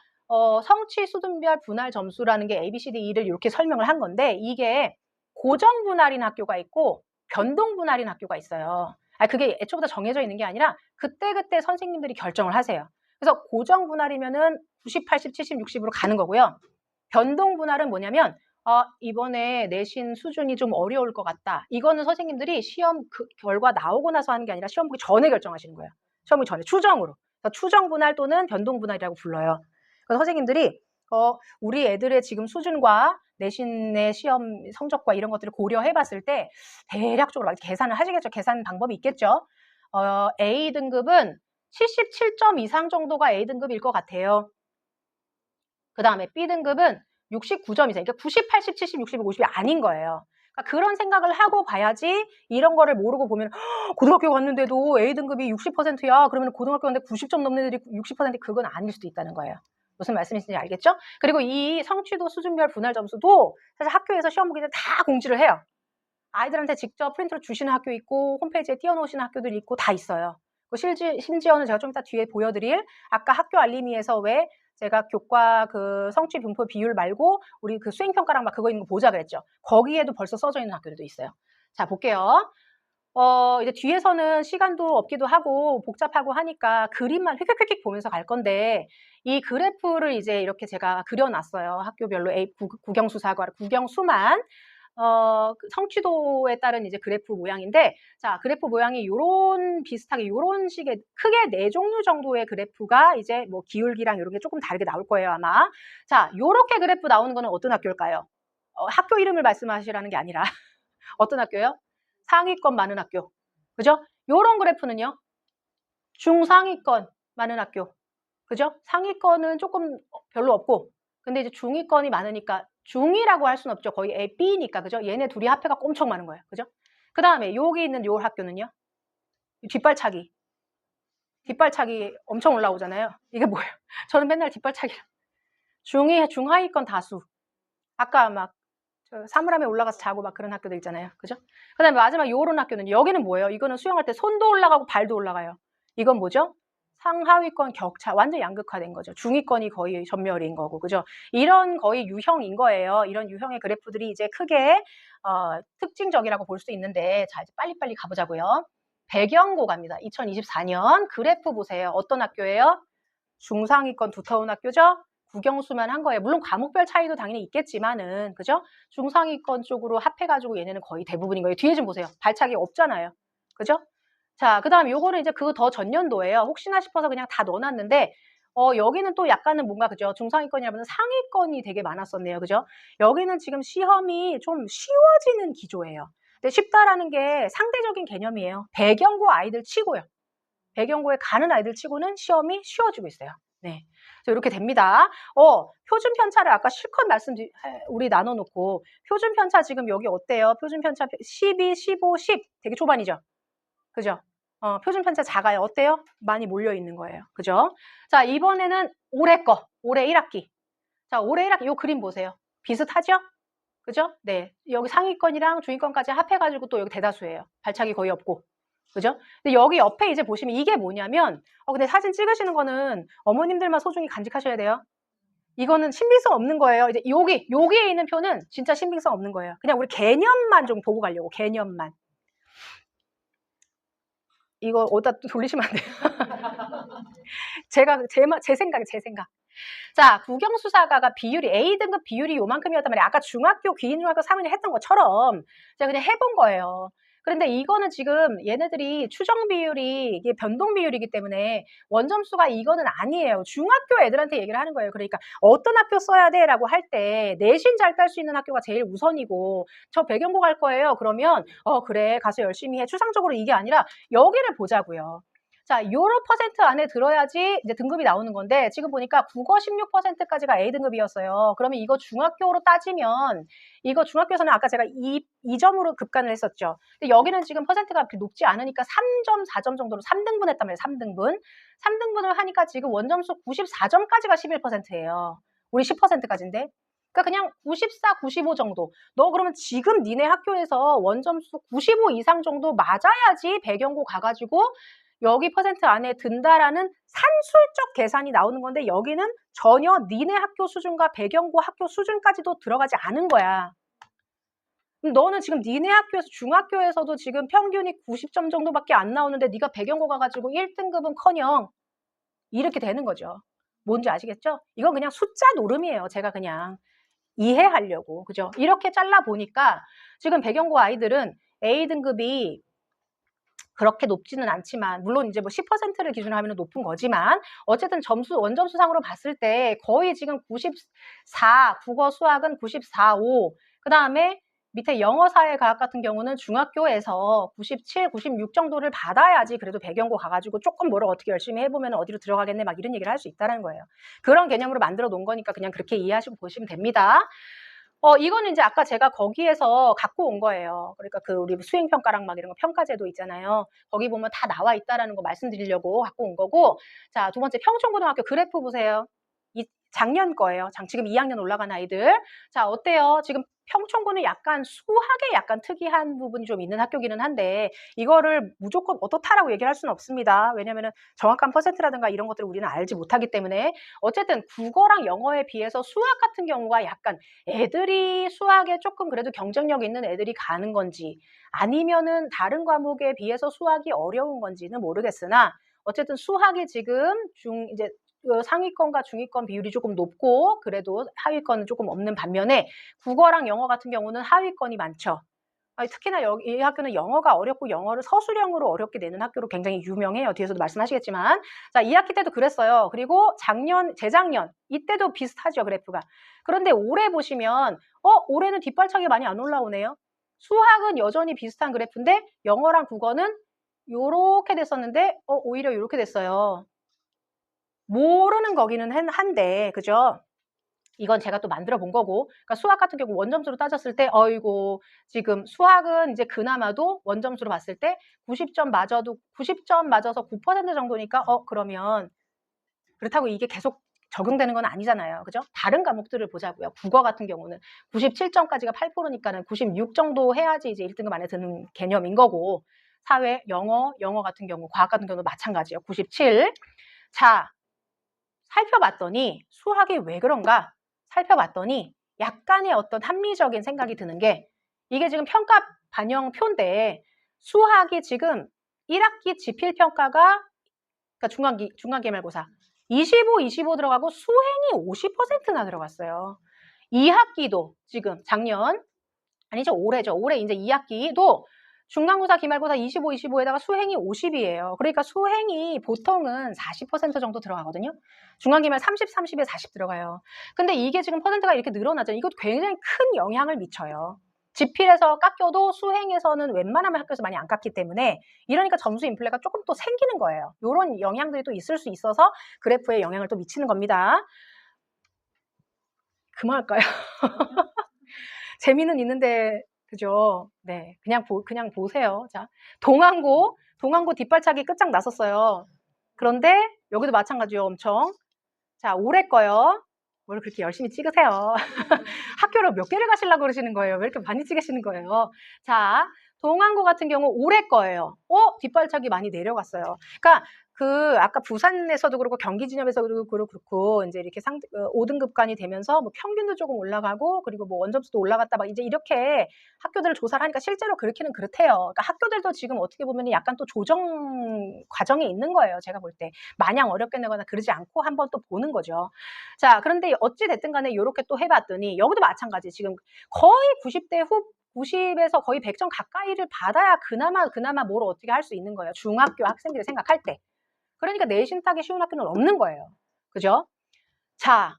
[SPEAKER 1] 성취 수준별 분할 점수라는 게 A, B, C, D, E를 이렇게 설명을 한 건데 이게 고정 분할인 학교가 있고 변동 분할인 학교가 있어요. 그게 애초부터 정해져 있는 게 아니라 그때그때 선생님들이 결정을 하세요. 그래서 고정 분할이면은 90, 80, 70, 60으로 가는 거고요. 변동 분할은 뭐냐면 이번에 내신 수준이 좀 어려울 것 같다. 이거는 선생님들이 시험 결과 나오고 나서 하는 게 아니라 시험 보기 전에 결정하시는 거예요. 시험 보기 전에 추정으로. 그래서 추정 분할 또는 변동 분할이라고 불러요. 그래서 선생님들이 우리 애들의 지금 수준과 내신의 시험 성적과 이런 것들을 고려해 봤을 때 대략적으로 계산을 하시겠죠. 계산 방법이 있겠죠. A등급은 77점 이상 정도가 A등급일 것 같아요. 그 다음에 B등급은 69점 이상, 그러니까 90, 80, 70, 60, 50이 아닌 거예요. 그러니까 그런 생각을 하고 봐야지 이런 거를 모르고 보면 고등학교 갔는데도 A등급이 60%야. 그러면 고등학교 갔는데 90점 넘는 애들이 60% 그건 아닐 수도 있다는 거예요. 무슨 말씀이신지 알겠죠? 그리고 이 성취도 수준별 분할 점수도 사실 학교에서 시험 보기 전에 다 공지를 해요. 아이들한테 직접 프린트로 주시는 학교 있고 홈페이지에 띄워놓으시는 학교들이 있고 다 있어요. 심지어는 제가 좀 이따 뒤에 보여드릴 아까 학교 알림이에서 왜 제가 교과 그 성취 분포 비율 말고 우리 그 수행평가랑 막 그거 있는 거 보자 그랬죠. 거기에도 벌써 써져 있는 학교들도 있어요. 자, 볼게요. 이제 뒤에서는 시간도 없기도 하고 복잡하고 하니까 그림만 휙휙휙 보면서 갈 건데 이 그래프를 이제 이렇게 제가 그려놨어요. 학교별로 국영수사과 국영수만 성취도에 따른 이제 그래프 모양인데, 자, 그래프 모양이 요런 비슷하게 요런 식의 크게 4종류 정도의 그래프가 이제 뭐 기울기랑 이런 게 조금 다르게 나올 거예요, 아마. 자, 요렇게 그래프 나오는 거는 어떤 학교일까요? 학교 이름을 말씀하시라는 게 아니라 어떤 학교요? 상위권 많은 학교. 그죠? 요런 그래프는요? 중상위권 많은 학교. 그죠? 상위권은 조금 별로 없고, 근데 이제 중위권이 많으니까 중이라고 할 수는 없죠. 거의 A, B니까. 그죠? 얘네 둘이 합해가 엄청 많은 거예요. 그죠? 그 다음에 여기 있는 요 학교는요? 뒷발차기. 뒷발차기 엄청 올라오잖아요. 이게 뭐예요? 저는 맨날 뒷발차기. 중하위권 다수. 아까 막 사물함에 올라가서 자고 막 그런 학교들 있잖아요. 그죠? 그 다음에 마지막 요런 학교는 여기는 뭐예요? 이거는 수영할 때 손도 올라가고 발도 올라가요. 이건 뭐죠? 상하위권 격차, 완전 양극화된 거죠. 중위권이 거의 전멸인 거고, 그죠? 이런 거의 유형인 거예요. 이런 유형의 그래프들이 이제 크게 특징적이라고 볼 수 있는데, 자, 이제 빨리빨리 가보자고요. 배경고 갑니다. 2024년 그래프 보세요. 어떤 학교예요? 중상위권 두터운 학교죠? 국영수만 한 거예요. 물론 과목별 차이도 당연히 있겠지만은, 그죠? 중상위권 쪽으로 합해가지고 얘네는 거의 대부분인 거예요. 뒤에 좀 보세요. 발차기 없잖아요. 그죠? 자, 그 다음 요거는 이제 그 더 전년도예요. 혹시나 싶어서 그냥 다 넣어놨는데, 여기는 또 약간은 뭔가, 그죠? 중상위권이라면 상위권이 되게 많았었네요. 그죠? 여기는 지금 시험이 좀 쉬워지는 기조예요. 근데 쉽다라는 게 상대적인 개념이에요. 배경고 아이들 치고요. 배경고에 가는 아이들 치고는 시험이 쉬워지고 있어요. 네. 그래서 이렇게 됩니다. 표준 편차를 아까 실컷 우리 나눠놓고, 표준 편차 지금 여기 어때요? 표준 편차 12, 15, 10 되게 초반이죠? 그죠? 표준 편차 작아요. 어때요? 많이 몰려 있는 거예요. 그죠? 자, 이번에는 올해 올해 1학기. 자, 올해 1학기 요 그림 보세요. 비슷하죠? 그죠? 네. 여기 상위권이랑 중위권까지 합해가지고 또 여기 대다수예요. 발차기 거의 없고. 그죠? 근데 여기 옆에 이제 보시면 이게 뭐냐면, 근데 사진 찍으시는 거는 어머님들만 소중히 간직하셔야 돼요. 이거는 신빙성 없는 거예요. 이제 여기에 있는 표는 진짜 신빙성 없는 거예요. 그냥 우리 개념만 좀 보고 가려고, 개념만. 이거 어디다 돌리시면 안 돼요. 제 생각. 자, 국영수사과가 비율이 A등급 비율이 요만큼이었단 말이에요. 아까 기인중학교 3학년 했던 것처럼 제가 그냥 해본 거예요. 그런데 이거는 지금 얘네들이 추정 비율이 이게 변동 비율이기 때문에 원점수가 이거는 아니에요. 중학교 애들한테 얘기를 하는 거예요. 그러니까 어떤 학교 써야 돼? 라고 할 때 내신 잘 딸 수 있는 학교가 제일 우선이고 저 배경고 갈 거예요. 그러면 그래 가서 열심히 해. 추상적으로 이게 아니라 여기를 보자고요. 자, 요런 퍼센트 안에 들어야지 이제 등급이 나오는 건데 지금 보니까 국어 16%까지가 A등급이었어요. 그러면 이거 중학교로 따지면 이거 중학교에서는 아까 제가 2점으로 급간을 했었죠. 근데 여기는 지금 퍼센트가 그렇게 높지 않으니까 3점, 4점 정도로 3등분 했단 말이에요. 3등분. 3등분을 하니까 지금 원점수 94점까지가 11%예요. 우리 10%까지인데. 그러니까 그냥 94, 95 정도. 너 그러면 지금 니네 학교에서 원점수 95 이상 정도 맞아야지 배경고 가가지고 여기 퍼센트 안에 든다라는 산술적 계산이 나오는 건데 여기는 전혀 니네 학교 수준과 배경고 학교 수준까지도 들어가지 않은 거야. 그럼 너는 지금 니네 학교에서 중학교에서도 지금 평균이 90점 정도밖에 안 나오는데 네가 배경고 가가지고 1등급은 커녕 이렇게 되는 거죠. 뭔지 아시겠죠? 이건 그냥 숫자 노름이에요. 제가 그냥 이해하려고. 그죠? 이렇게 잘라 보니까 지금 배경고 아이들은 A등급이 그렇게 높지는 않지만 물론 이제 뭐 10%를 기준으로 하면 높은 거지만 어쨌든 점수 원점수상으로 봤을 때 거의 지금 94, 국어 수학은 94, 5. 그다음에 밑에 영어 사회 과학 같은 경우는 중학교에서 97, 96 정도를 받아야지 그래도 배경고 가가지고 조금 뭐를 어떻게 열심히 해보면 어디로 들어가겠네 막 이런 얘기를 할 수 있다는 거예요. 그런 개념으로 만들어 놓은 거니까 그냥 그렇게 이해하시고 보시면 됩니다. 이거는 이제 아까 제가 거기에서 갖고 온 거예요. 그러니까 그 우리 수행평가랑 막 이런 거 평가제도 있잖아요. 거기 보면 다 나와 있다라는 거 말씀드리려고 갖고 온 거고. 자, 두 번째 평촌고등학교 그래프 보세요. 작년 거예요. 지금 2학년 올라간 아이들. 자, 어때요? 지금 평촌고는 약간 수학에 약간 특이한 부분이 좀 있는 학교기는 한데 이거를 무조건 어떻다라고 얘기할 수는 없습니다. 왜냐면은 정확한 퍼센트라든가 이런 것들을 우리는 알지 못하기 때문에 어쨌든 국어랑 영어에 비해서 수학 같은 경우가 약간 애들이 수학에 조금 그래도 경쟁력 있는 애들이 가는 건지 아니면은 다른 과목에 비해서 수학이 어려운 건지는 모르겠으나 어쨌든 수학이 지금 이제 상위권과 중위권 비율이 조금 높고 그래도 하위권은 조금 없는 반면에 국어랑 영어 같은 경우는 하위권이 많죠. 특히나 이 학교는 영어가 어렵고 영어를 서술형으로 어렵게 내는 학교로 굉장히 유명해요. 뒤에서도 말씀하시겠지만. 자, 2학기 때도 그랬어요. 그리고 재작년 이때도 비슷하죠, 그래프가. 그런데 올해 보시면 올해는 뒷발차기 많이 안 올라오네요. 수학은 여전히 비슷한 그래프인데 영어랑 국어는 요렇게 됐었는데 오히려 요렇게 됐어요. 모르는 거기는 한데 그죠? 이건 제가 또 만들어 본 거고 그러니까 수학 같은 경우 원점수로 따졌을 때 어이고 지금 수학은 이제 그나마도 원점수로 봤을 때 90점 맞아도 90점 맞아서 9% 정도니까 그러면 그렇다고 이게 계속 적용되는 건 아니잖아요. 그죠? 다른 과목들을 보자고요. 국어 같은 경우는 97점까지가 8%니까는 96 정도 해야지 이제 1등급 안에 드는 개념인 거고 사회, 영어 같은 경우, 과학 같은 경우도 마찬가지예요. 97. 자, 살펴봤더니 수학이 왜 그런가? 살펴봤더니 약간의 어떤 합리적인 생각이 드는 게 이게 지금 평가 반영표인데 수학이 지금 1학기 지필평가가 그러니까 중간기말고사 25, 25 들어가고 수행이 50%나 들어갔어요. 2학기도 지금 작년 아니죠 올해죠. 올해 이제 2학기도 중간고사, 기말고사 25, 25에다가 수행이 50이에요. 그러니까 수행이 보통은 40% 정도 들어가거든요. 중간기말 30, 30에 40 들어가요. 근데 이게 지금 퍼센트가 이렇게 늘어나잖아요. 이것도 굉장히 큰 영향을 미쳐요. 지필에서 깎여도 수행에서는 웬만하면 학교에서 많이 안 깎기 때문에 이러니까 점수 인플레가 조금 또 생기는 거예요. 이런 영향들이 또 있을 수 있어서 그래프에 영향을 또 미치는 겁니다. 그만할까요? 재미는 있는데 그죠? 네, 그냥 보세요. 자, 동안고 뒷발차기 끝장 났었어요. 그런데 여기도 마찬가지요, 엄청. 자, 올해 거요. 뭘 그렇게 열심히 찍으세요. 학교를 몇 개를 가시려고 그러시는 거예요? 왜 이렇게 많이 찍으시는 거예요? 자, 동안고 같은 경우 올해 거예요. 뒷발차기 많이 내려갔어요. 그러니까 아까 부산에서도 그렇고 경기 진협에서도 그렇고 이제 이렇게 5등급간이 되면서 뭐 평균도 조금 올라가고 그리고 뭐 원점수도 올라갔다 막 이제 이렇게 학교들을 조사를 하니까 실제로 그렇기는 그렇대요. 그러니까 학교들도 지금 어떻게 보면 약간 또 조정 과정에 있는 거예요. 제가 볼 때. 마냥 어렵게 내거나 그러지 않고 한번 또 보는 거죠. 자, 그런데 어찌 됐든 간에 이렇게 또 해봤더니 여기도 마찬가지. 지금 거의 90대 90에서 거의 100점 가까이를 받아야 그나마 뭘 어떻게 할 수 있는 거예요. 중학교 학생들이 생각할 때. 그러니까 내신 따기 쉬운 학교는 없는 거예요. 그죠? 자,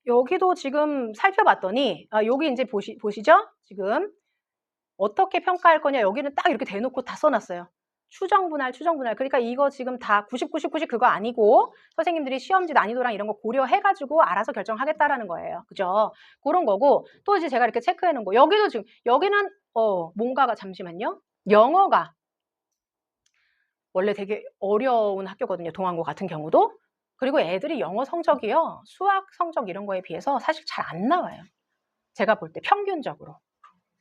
[SPEAKER 1] 여기도 지금 살펴봤더니 여기 이제 보시죠? 지금 어떻게 평가할 거냐 여기는 딱 이렇게 대놓고 다 써놨어요. 추정분할. 그러니까 이거 지금 다 90, 90, 90 그거 아니고 선생님들이 시험지 난이도랑 이런 거 고려해가지고 알아서 결정하겠다라는 거예요. 그죠? 그런 거고 또 이제 제가 이렇게 체크해 놓은 거. 여기도 지금 여기는 뭔가가 잠시만요. 영어가 원래 되게 어려운 학교거든요. 동안고 같은 경우도. 그리고 애들이 영어 성적이요. 수학 성적 이런 거에 비해서 사실 잘 안 나와요. 제가 볼 때 평균적으로.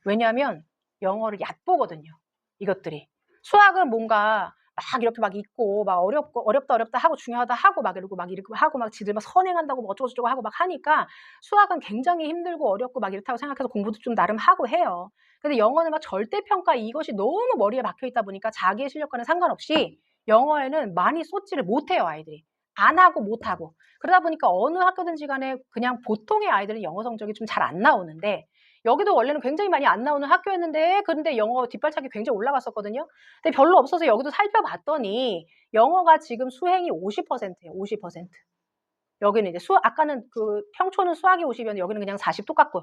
[SPEAKER 1] 왜냐하면 영어를 얕보거든요. 이것들이. 수학은 뭔가 막 이렇게 막 있고 막 어렵다 하고 중요하다 하고 막 이러고 하고 막 지들 막 선행한다고 뭐 어쩌고저쩌고 하고 막 하니까 수학은 굉장히 힘들고 어렵고 막 이렇다고 생각해서 공부도 좀 나름 하고 해요. 근데 영어는 막 절대평가 이것이 너무 머리에 박혀 있다 보니까 자기의 실력과는 상관없이 영어에는 많이 쏟지를 못해요, 아이들이. 안 하고 못 하고. 그러다 보니까 어느 학교든지 간에 그냥 보통의 아이들은 영어 성적이 좀 잘 안 나오는데 여기도 원래는 굉장히 많이 안 나오는 학교였는데 그런데 영어 뒷발차기 굉장히 올라갔었거든요. 근데 별로 없어서 여기도 살펴봤더니 영어가 지금 수행이 50%예요. 50%. 여기는 이제 아까는 그 평초는 수학이 50이었는데 여기는 그냥 40 똑같고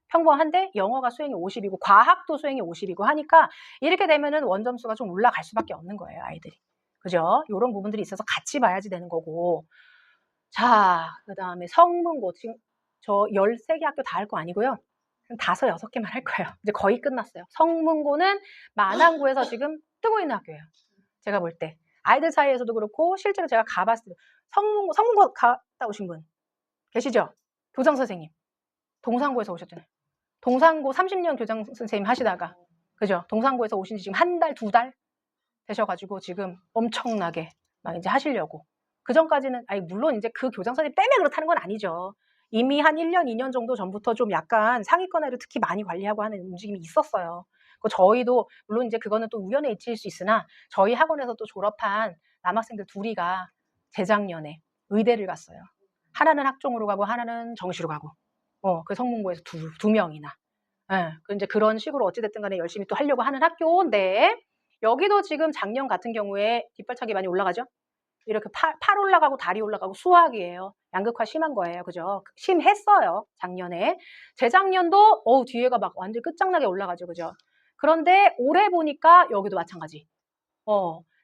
[SPEAKER 1] 평범한데 영어가 수행이 50이고 과학도 수행이 50이고 하니까 이렇게 되면은 원점수가 좀 올라갈 수밖에 없는 거예요, 아이들이. 그죠? 요런 부분들이 있어서 같이 봐야지 되는 거고. 자, 그다음에 성문고 지금 저 13개 학교 다 할 거 아니고요. 한 5, 6개만 할 거예요. 이제 거의 끝났어요. 성문고는 만안구에서 지금 뜨고 있는 학교예요. 제가 볼 때. 아이들 사이에서도 그렇고 실제로 제가 가봤을 때 성문고 갔다 오신 분 계시죠? 교장 선생님. 동산고에서 오셨잖아요. 동산고 30년 교장 선생님 하시다가 그죠? 동산고에서 오신 지 지금 한 달, 2달 되셔가지고 지금 엄청나게 막 이제 하시려고. 그 전까지는 아니 물론 이제 그 교장 선생님 때문에 그렇다는 건 아니죠. 이미 한 1년, 2년 정도 전부터 좀 약간 상위권 애를 특히 많이 관리하고 하는 움직임이 있었어요. 저희도 물론 이제 그거는 또 우연의 일치일 수 있으나 저희 학원에서 또 졸업한 남학생들 둘이가 재작년에 의대를 갔어요. 하나는 학종으로 가고 하나는 정시로 가고. 그 성문고에서 두 명이나. 예. 이제 그런 식으로 어찌됐든 간에 열심히 또 하려고 하는 학교인데 여기도 지금 작년 같은 경우에 뒷발차기 많이 올라가죠? 이렇게 팔 올라가고 다리 올라가고 수학이에요. 양극화 심한 거예요. 그죠? 심했어요. 작년에. 재작년도 뒤에가 막 완전 끝장나게 올라가죠. 그죠? 그런데 올해 보니까 여기도 마찬가지.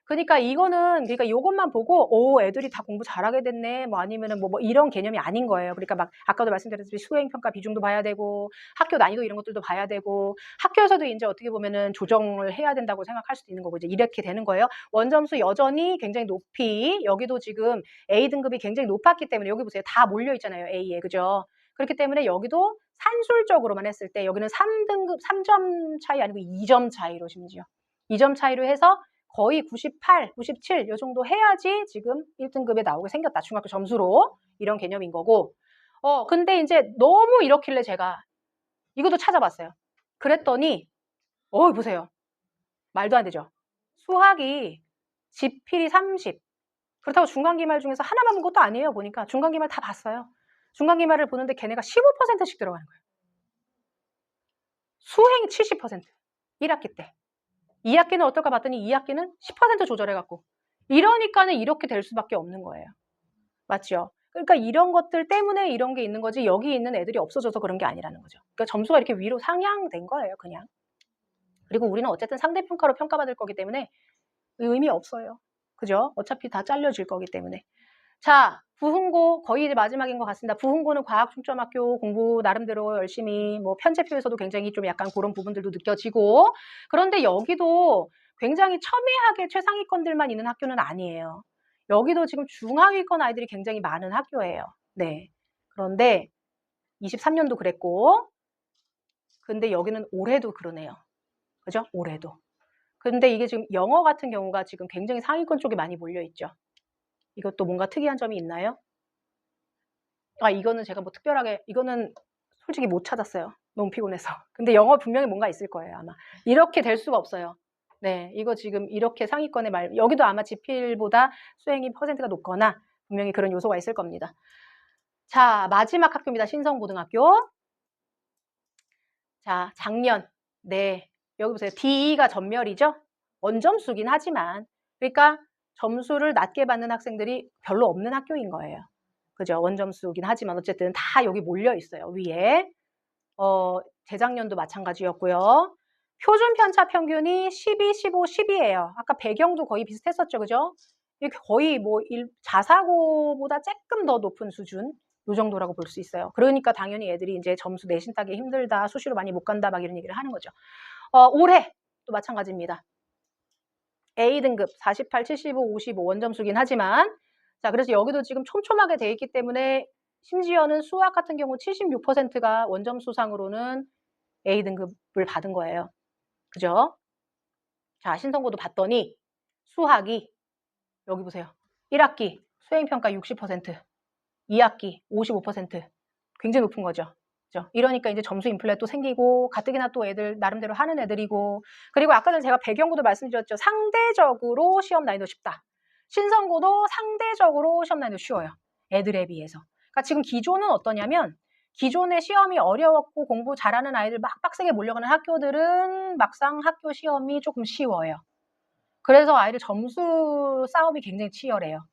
[SPEAKER 1] 그러니까 이거는 그러니까 요것만 보고 애들이 다 공부 잘하게 됐네. 뭐 아니면은 뭐 이런 개념이 아닌 거예요. 그러니까 막 아까도 말씀드렸듯이 수행 평가 비중도 봐야 되고 학교 난이도 이런 것들도 봐야 되고 학교에서도 이제 어떻게 보면은 조정을 해야 된다고 생각할 수도 있는 거고 이제 이렇게 되는 거예요. 원점수 여전히 굉장히 높이 여기도 지금 A 등급이 굉장히 높았기 때문에 여기 보세요. 다 몰려 있잖아요. A에. 그죠? 그렇기 때문에 여기도 산술적으로만 했을 때 여기는 3등급 3점 차이 아니고 2점 차이로 심지어 2점 차이로 해서 거의 98, 97 요 정도 해야지 지금 1등급에 나오게 생겼다. 중학교 점수로. 이런 개념인 거고. 근데 이제 너무 이렇길래 제가 이것도 찾아봤어요. 그랬더니 보세요. 말도 안 되죠. 수학이 지필이 30. 그렇다고 중간기말 중에서 하나만 본 것도 아니에요. 보니까 중간기말 다 봤어요. 중간기말을 보는데 걔네가 15%씩 들어가는 거예요. 수행이 70%. 1학기 때. 2학기는 어떨까 봤더니 2학기는 10% 조절해갖고 이러니까는 이렇게 될 수밖에 없는 거예요. 맞죠? 그러니까 이런 것들 때문에 이런 게 있는 거지 여기 있는 애들이 없어져서 그런 게 아니라는 거죠. 그러니까 점수가 이렇게 위로 상향된 거예요. 그냥. 그리고 우리는 어쨌든 상대평가로 평가받을 거기 때문에 의미 없어요. 그죠? 어차피 다 잘려질 거기 때문에. 자, 부흥고 거의 이제 마지막인 것 같습니다. 부흥고는 과학중점학교 공부 나름대로 열심히 뭐 편제표에서도 굉장히 좀 약간 그런 부분들도 느껴지고 그런데 여기도 굉장히 첨예하게 최상위권들만 있는 학교는 아니에요. 여기도 지금 중하위권 아이들이 굉장히 많은 학교예요. 네. 그런데 23년도 그랬고 근데 여기는 올해도 그러네요. 그죠? 올해도. 근데 이게 지금 영어 같은 경우가 지금 굉장히 상위권 쪽에 많이 몰려있죠. 이것도 뭔가 특이한 점이 있나요? 이거는 제가 뭐 특별하게 이거는 솔직히 못 찾았어요. 너무 피곤해서. 근데 영어 분명히 뭔가 있을 거예요, 아마. 이렇게 될 수가 없어요. 네, 이거 지금 이렇게 상위권의 여기도 아마 지필보다 수행이 퍼센트가 높거나 분명히 그런 요소가 있을 겁니다. 자, 마지막 학교입니다. 신성고등학교. 자, 작년. 네, 여기 보세요. D가 전멸이죠? 원점수긴 하지만. 그러니까 점수를 낮게 받는 학생들이 별로 없는 학교인 거예요. 그죠? 원점수긴 하지만 어쨌든 다 여기 몰려 있어요. 위에. 재작년도 마찬가지였고요. 표준 편차 평균이 12, 15, 10이에요. 아까 배경도 거의 비슷했었죠. 그죠? 이게 거의 뭐 자사고보다 조금 더 높은 수준 요 정도라고 볼 수 있어요. 그러니까 당연히 애들이 이제 점수 내신 따기 힘들다, 수시로 많이 못 간다 막 이런 얘기를 하는 거죠. 올해 또 마찬가지입니다. A등급 48, 75, 55 원점수긴 하지만 자 그래서 여기도 지금 촘촘하게 돼 있기 때문에 심지어는 수학 같은 경우 76%가 원점수상으로는 A등급을 받은 거예요. 그죠? 자, 신성고도 봤더니 수학이 여기 보세요. 1학기 수행평가 60%, 2학기 55%. 굉장히 높은 거죠. 그죠? 이러니까 이제 점수 인플레 또 생기고 가뜩이나 또 애들 나름대로 하는 애들이고 그리고 아까 전에 제가 배경고도 말씀드렸죠. 상대적으로 시험 난이도 쉽다. 신성고도 상대적으로 시험 난이도 쉬워요. 애들에 비해서. 그러니까 지금 기존은 어떠냐면 기존에 시험이 어려웠고 공부 잘하는 아이들 막 빡세게 몰려가는 학교들은 막상 학교 시험이 조금 쉬워요. 그래서 아이들 점수 싸움이 굉장히 치열해요.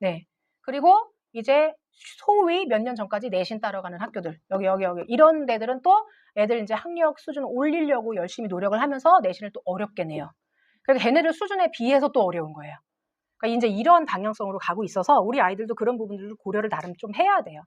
[SPEAKER 1] 네. 그리고 이제 소위 몇 년 전까지 내신 따라가는 학교들, 여기 이런 데들은 또 애들 이제 학력 수준 올리려고 열심히 노력을 하면서 내신을 또 어렵게 내요. 그러니까 걔네들 수준에 비해서 또 어려운 거예요. 그러니까 이제 이런 방향성으로 가고 있어서 우리 아이들도 그런 부분들을 고려를 나름 좀 해야 돼요.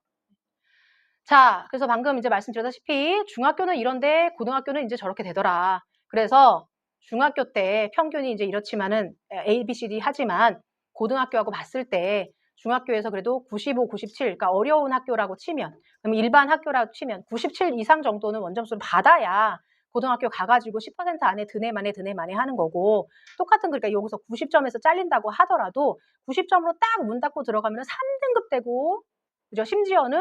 [SPEAKER 1] 자, 그래서 방금 이제 말씀드렸다시피 중학교는 이런데 고등학교는 이제 저렇게 되더라. 그래서 중학교 때 평균이 이제 이렇지만은 A, B, C, D 하지만 고등학교하고 봤을 때 중학교에서 그래도 95, 97, 그러니까 어려운 학교라고 치면 그럼 일반 학교라고 치면 97 이상 정도는 원점수를 받아야 고등학교 가가지고 10% 안에 드네 만에 하는 거고 똑같은 그러니까 여기서 90점에서 잘린다고 하더라도 90점으로 딱 문 닫고 들어가면 3등급 되고 그죠? 심지어는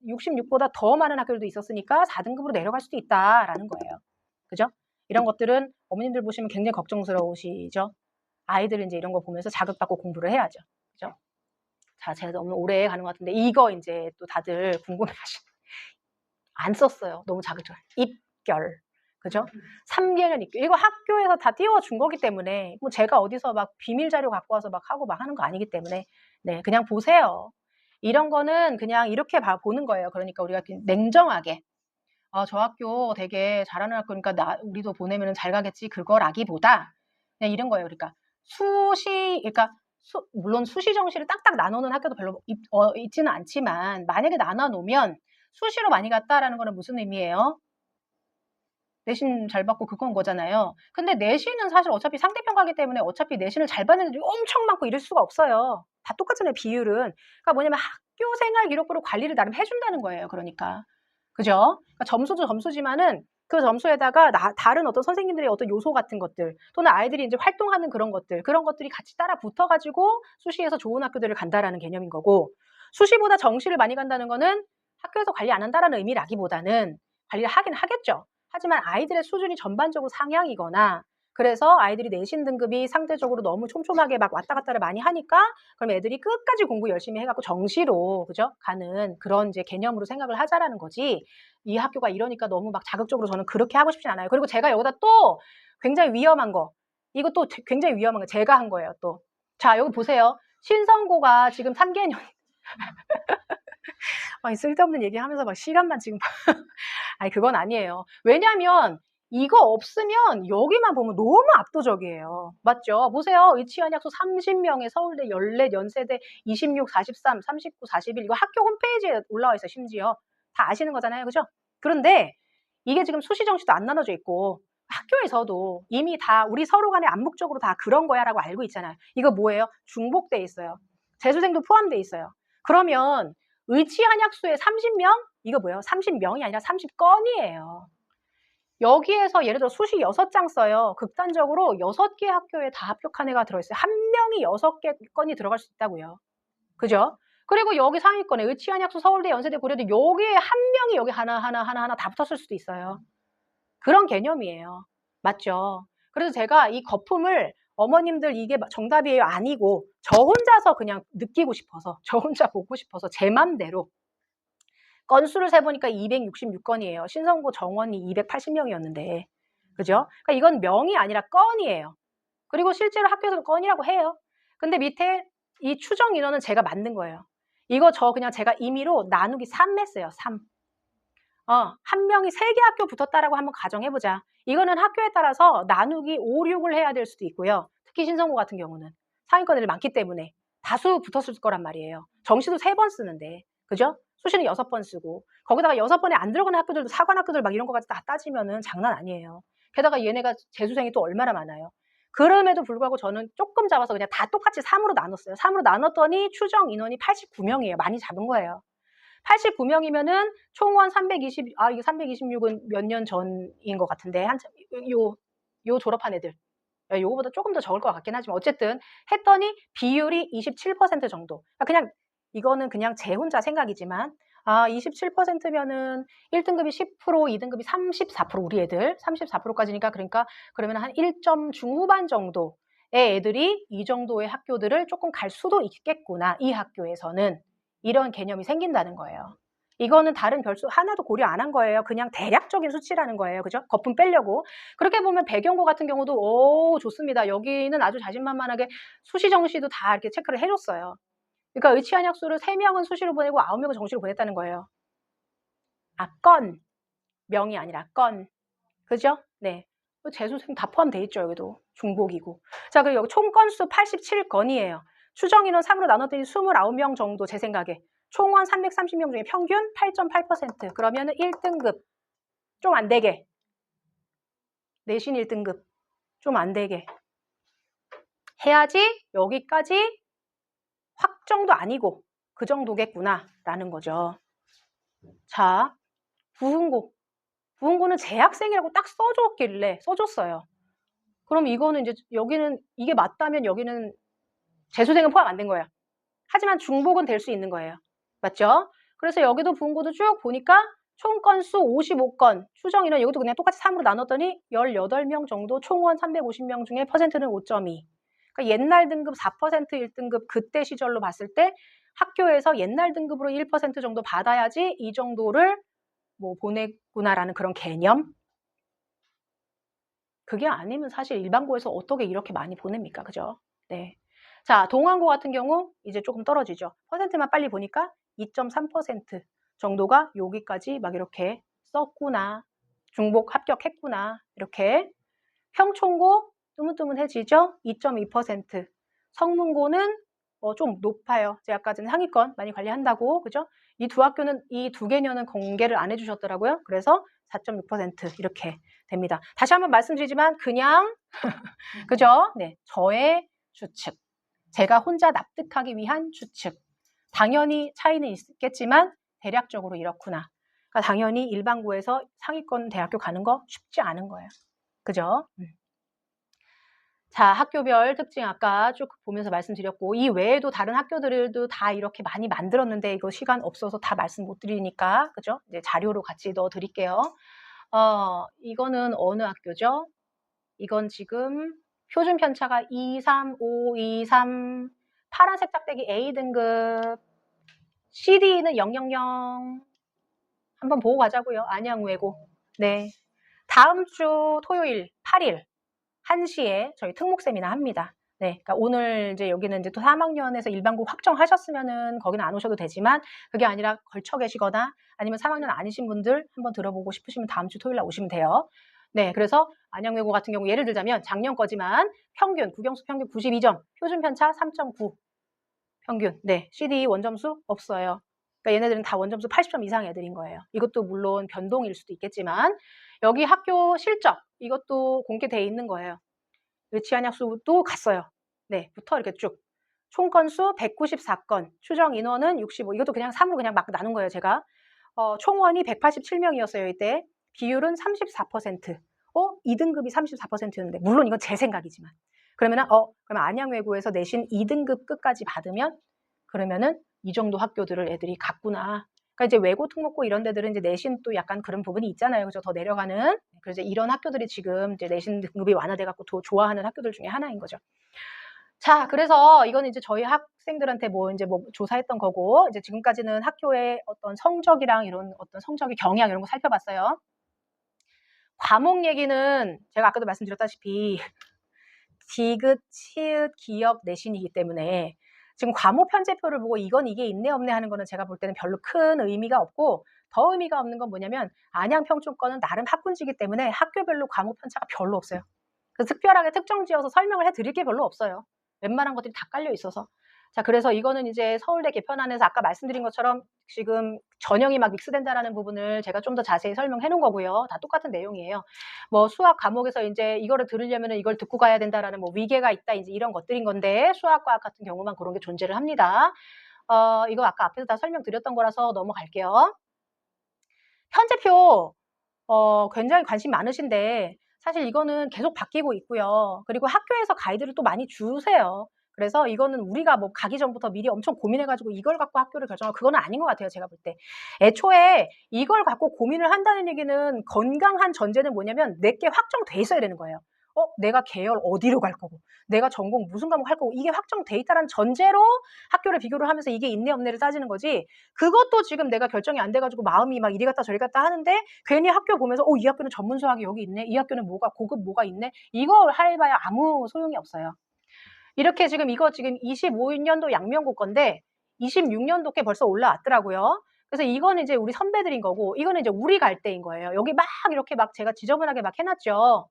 [SPEAKER 1] 66보다 더 많은 학교들도 있었으니까 4등급으로 내려갈 수도 있다라는 거예요. 그죠? 이런 것들은 어머님들 보시면 굉장히 걱정스러우시죠? 아이들은 이제 이런 거 보면서 자극받고 공부를 해야죠. 그죠? 자, 제가 너무 오래 가는 것 같은데 이거 이제 또 다들 안 썼어요. 너무 자극적이에요. 입결. 그죠? 3개년 입결. 이거 학교에서 다 띄워준 거기 때문에 뭐 제가 어디서 막 비밀 자료 갖고 와서 막 하고 막 하는 거 아니기 때문에 네, 그냥 보세요. 이런 거는 그냥 이렇게 보는 거예요. 그러니까 우리가 냉정하게 저 학교 되게 잘하는 학교니까 우리도 보내면 잘 가겠지 그거라기보다 그냥 이런 거예요. 그러니까 그러니까 물론 수시 정시를 딱딱 나누는 학교도 별로 있지는 않지만 만약에 나눠놓으면 수시로 많이 갔다라는 거는 무슨 의미예요? 내신 잘 받고 그건 거잖아요. 근데 내신은 사실 어차피 상대평가기 때문에 어차피 내신을 잘 받는 애들이 엄청 많고 이럴 수가 없어요. 다 똑같잖아요, 비율은. 그러니까 뭐냐면 학교 생활 기록부로 관리를 나름 해준다는 거예요. 그러니까. 그죠? 그러니까 점수도 점수지만은 그 점수에다가 다른 어떤 선생님들의 어떤 요소 같은 것들 또는 아이들이 이제 활동하는 그런 것들이 같이 따라 붙어가지고 수시에서 좋은 학교들을 간다라는 개념인 거고 수시보다 정시를 많이 간다는 거는 학교에서 관리 안 한다라는 의미라기보다는 관리를 하긴 하겠죠. 하지만 아이들의 수준이 전반적으로 상향이거나 그래서 아이들이 내신 등급이 상대적으로 너무 촘촘하게 막 왔다 갔다를 많이 하니까 그럼 애들이 끝까지 공부 열심히 해갖고 정시로 그죠? 가는 그런 이제 개념으로 생각을 하자라는 거지 이 학교가 이러니까 너무 막 자극적으로 저는 그렇게 하고 싶진 않아요. 그리고 제가 여기다 또 굉장히 위험한 거 이것도 굉장히 위험한 거 제가 한 거예요 또. 자 여기 보세요. 신성고가 지금 3개년 쓸데없는 얘기하면서 막 시간만 지금 아니 그건 아니에요. 왜냐면 이거 없으면 여기만 보면 너무 압도적이에요. 맞죠? 보세요. 의치한약수 30명에 서울대 14 연세대 26, 43, 39, 41 이거 학교 홈페이지에 올라와 있어요. 심지어. 다 아시는 거잖아요. 그죠? 그런데 이게 지금 수시 정시도 안 나눠져 있고 학교에서도 이미 다 우리 서로 간에 암묵적으로 다 그런 거야 라고 알고 있잖아요. 이거 뭐예요? 중복돼 있어요. 재수생도 포함돼 있어요. 그러면 의치한약수에 30명? 이거 뭐예요? 30명이 아니라 30건이에요. 여기에서 예를 들어 수시 6장 써요. 극단적으로 6개 학교에 다 합격한 애가 들어있어요. 한 명이 6개 건이 들어갈 수 있다고요. 그죠? 그리고 여기 상위권에 의치한약수 서울대 연세대 고려대 여기에 한 명이 여기 하나 다 붙었을 수도 있어요. 그런 개념이에요. 맞죠? 그래서 제가 이 거품을 어머님들 이게 정답이에요 아니고 저 혼자서 그냥 느끼고 싶어서 저 혼자 보고 싶어서 제 맘대로 건수를 세보니까 266건이에요. 신성고 정원이 280명이었는데. 그죠? 그러니까 이건 명이 아니라 건이에요. 그리고 실제로 학교에서도 건이라고 해요. 근데 밑에 이 추정 인원은 제가 만든 거예요. 이거 그냥 제가 임의로 나누기 3 했어요. 3. 한 명이 3개 학교 붙었다라고 한번 가정해보자. 이거는 학교에 따라서 나누기 5, 6을 해야 될 수도 있고요. 특히 신성고 같은 경우는 상위권들이 많기 때문에 다수 붙었을 거란 말이에요. 정시도 3번 쓰는데, 그죠? 수시는 6번 쓰고, 거기다가 6번에 안 들어가는 학교들도 사관 학교들 막 이런 거까지 다 따지면은 장난 아니에요. 게다가 얘네가 재수생이 또 얼마나 많아요. 그럼에도 불구하고 저는 조금 잡아서 그냥 다 똑같이 3으로 나눴어요. 3으로 나눴더니 추정 인원이 89명이에요. 많이 잡은 거예요. 89명이면은 총원 320, 이게 326은 몇 년 전인 것 같은데, 요 졸업한 애들. 요거보다 조금 더 적을 것 같긴 하지만, 어쨌든 했더니 비율이 27% 정도. 그냥, 이거는 그냥 제 혼자 생각이지만, 27%면은 1등급이 10%, 2등급이 34%, 우리 애들. 34%까지니까, 그러면 한 1점 중후반 정도의 애들이 이 정도의 학교들을 조금 갈 수도 있겠구나. 이 학교에서는. 이런 개념이 생긴다는 거예요. 이거는 다른 별수 하나도 고려 안 한 거예요. 그냥 대략적인 수치라는 거예요. 그죠? 거품 빼려고. 그렇게 보면 배경고 같은 경우도 좋습니다. 여기는 아주 자신만만하게 수시 정시도 다 이렇게 체크를 해줬어요. 그러니까 의치한 약수를 3명은 수시로 보내고 9명은 정시로 보냈다는 거예요. 명이 아니라 건. 그죠? 네. 재수생 다 포함돼 있죠. 여기도 중복이고. 자, 그리고 여기 총 건수 87건이에요. 추정 인원 3으로 나눴더니 29명 정도 제 생각에. 총원 330명 중에 평균 8.8%. 그러면은 1등급 좀 안 되게. 내신 1등급 좀 안 되게 해야지 여기까지 확정도 아니고 그 정도겠구나라는 거죠. 자, 부흥고는 재학생이라고 딱 써줬어요. 그럼 이거는 이제 여기는 이게 맞다면 여기는 재수생은 포함 안 된 거예요. 하지만 중복은 될 수 있는 거예요. 맞죠? 그래서 여기도 부흥고도 쭉 보니까 총 건수 55건, 추정 인원 여기도 그냥 똑같이 3으로 나눴더니 18명 정도, 총원 350명 중에 퍼센트는 5.2. 그러니까 옛날 등급 4% 1등급 그때 시절로 봤을 때 학교에서 옛날 등급으로 1% 정도 받아야지 이 정도를 뭐 보냈구나라는 그런 개념? 그게 아니면 사실 일반고에서 어떻게 이렇게 많이 보냅니까? 그죠? 네. 자, 동안고 같은 경우 이제 조금 떨어지죠. 퍼센트만 빨리 보니까 2.3% 정도가 여기까지 막 이렇게 썼구나. 중복 합격했구나. 이렇게. 평촌고 뜨문뜨문해지죠? 2.2%. 성문고는 좀 높아요. 제가 아까 전에 상위권 많이 관리한다고. 그죠? 이 두 학교는 이 두 개년은 공개를 안 해주셨더라고요. 그래서 4.6% 이렇게 됩니다. 다시 한번 말씀드리지만 그냥 그죠? 네, 저의 추측. 제가 혼자 납득하기 위한 추측. 당연히 차이는 있겠지만 대략적으로 이렇구나. 그러니까 당연히 일반고에서 상위권 대학교 가는 거 쉽지 않은 거예요. 그죠? 자, 학교별 특징 아까 쭉 보면서 말씀드렸고 이 외에도 다른 학교들도 다 이렇게 많이 만들었는데 이거 시간 없어서 다 말씀 못 드리니까 그죠? 이제 자료로 같이 넣어 드릴게요. 이거는 어느 학교죠? 이건 지금 표준 편차가 2, 3, 5, 2, 3 파란색 짝대기 A등급 CD는 000 한번 보고 가자고요. 안양외고. 네. 다음 주 토요일 8일 1시에 저희 특목 세미나 합니다. 네, 그러니까 오늘 이제 여기는 이제 또 3학년에서 일반고 확정하셨으면은 거기는 안 오셔도 되지만 그게 아니라 걸쳐 계시거나 아니면 3학년 아니신 분들 한번 들어보고 싶으시면 다음 주 토요일 날 오시면 돼요. 네, 그래서 안양외고 같은 경우 예를 들자면 작년 거지만 국영수 평균 92점, 표준 편차 3.9 평균. 네, CD 원점수 없어요. 그러니까 얘네들은 다 원점수 80점 이상 애들인 거예요. 이것도 물론 변동일 수도 있겠지만 여기 학교 실적 이것도 공개되어 있는 거예요. 의치한 약수도 갔어요. 네, 부터 이렇게 쭉. 총 건수 194건, 추정 인원은 65. 이것도 그냥 3으로 그냥 막 나눈 거예요, 제가. 총원이 187명이었어요, 이때. 비율은 34%. 2등급이 34%였는데, 물론 이건 제 생각이지만. 그러면 안양외고에서 내신 2등급 끝까지 받으면, 그러면은 이 정도 학교들을 애들이 갔구나. 그러니까 이제 외고 특목고 이런 데들은 이제 내신 또 약간 그런 부분이 있잖아요. 그죠? 더 내려가는. 그래서 이런 학교들이 지금 이제 내신 등급이 완화돼 갖고 더 좋아하는 학교들 중에 하나인 거죠. 자, 그래서 이거는 이제 저희 학생들한테 이제 조사했던 거고, 이제 지금까지는 학교의 어떤 성적이랑 이런 어떤 성적의 경향 이런 거 살펴봤어요. 과목 얘기는 제가 아까도 말씀드렸다시피 디귿, 치읓, 기역, 내신이기 때문에 지금 과목 편제표를 보고 이게 있네 없네 하는 거는 제가 볼 때는 별로 큰 의미가 없고 더 의미가 없는 건 뭐냐면 안양평촌권은 나름 학군지기 때문에 학교별로 과목 편차가 별로 없어요. 그래서 특별하게 특정 지어서 설명을 해드릴 게 별로 없어요. 웬만한 것들이 다 깔려 있어서. 자, 그래서 이거는 이제 서울대 개편안에서 아까 말씀드린 것처럼 지금 전형이 막 믹스된다라는 부분을 제가 좀 더 자세히 설명해 놓은 거고요. 다 똑같은 내용이에요. 뭐 수학 과목에서 이제 이거를 들으려면은 이걸 듣고 가야 된다라는 뭐 위계가 있다 이제 이런 것들인 건데 수학 과학 같은 경우만 그런 게 존재를 합니다. 이거 아까 앞에서 다 설명드렸던 거라서 넘어갈게요. 편제표 굉장히 관심 많으신데 사실 이거는 계속 바뀌고 있고요. 그리고 학교에서 가이드를 또 많이 주세요. 그래서 이거는 우리가 뭐 가기 전부터 미리 엄청 고민해 가지고 이걸 갖고 학교를 결정하고 그건 아닌 것 같아요, 제가 볼 때. 애초에 이걸 갖고 고민을 한다는 얘기는 건강한 전제는 뭐냐면 내게 확정돼 있어야 되는 거예요. 내가 계열 어디로 갈 거고 내가 전공 무슨 과목 할 거고 이게 확정돼 있다는 전제로 학교를 비교를 하면서 이게 있네 없네를 따지는 거지 그것도 지금 내가 결정이 안 돼 가지고 마음이 막 이리 갔다 저리 갔다 하는데 괜히 학교 보면서 이 학교는 전문 수학이 여기 있네. 이 학교는 뭐가 고급 뭐가 있네. 이거 해봐야 아무 소용이 없어요. 이렇게 지금 이거 지금 25년도 양명고 건데 26년도 게 벌써 올라왔더라고요. 그래서 이거는 이제 우리 선배들인 거고 이거는 이제 우리 갈 때인 거예요. 여기 막 이렇게 막 제가 지저분하게 막 해놨죠.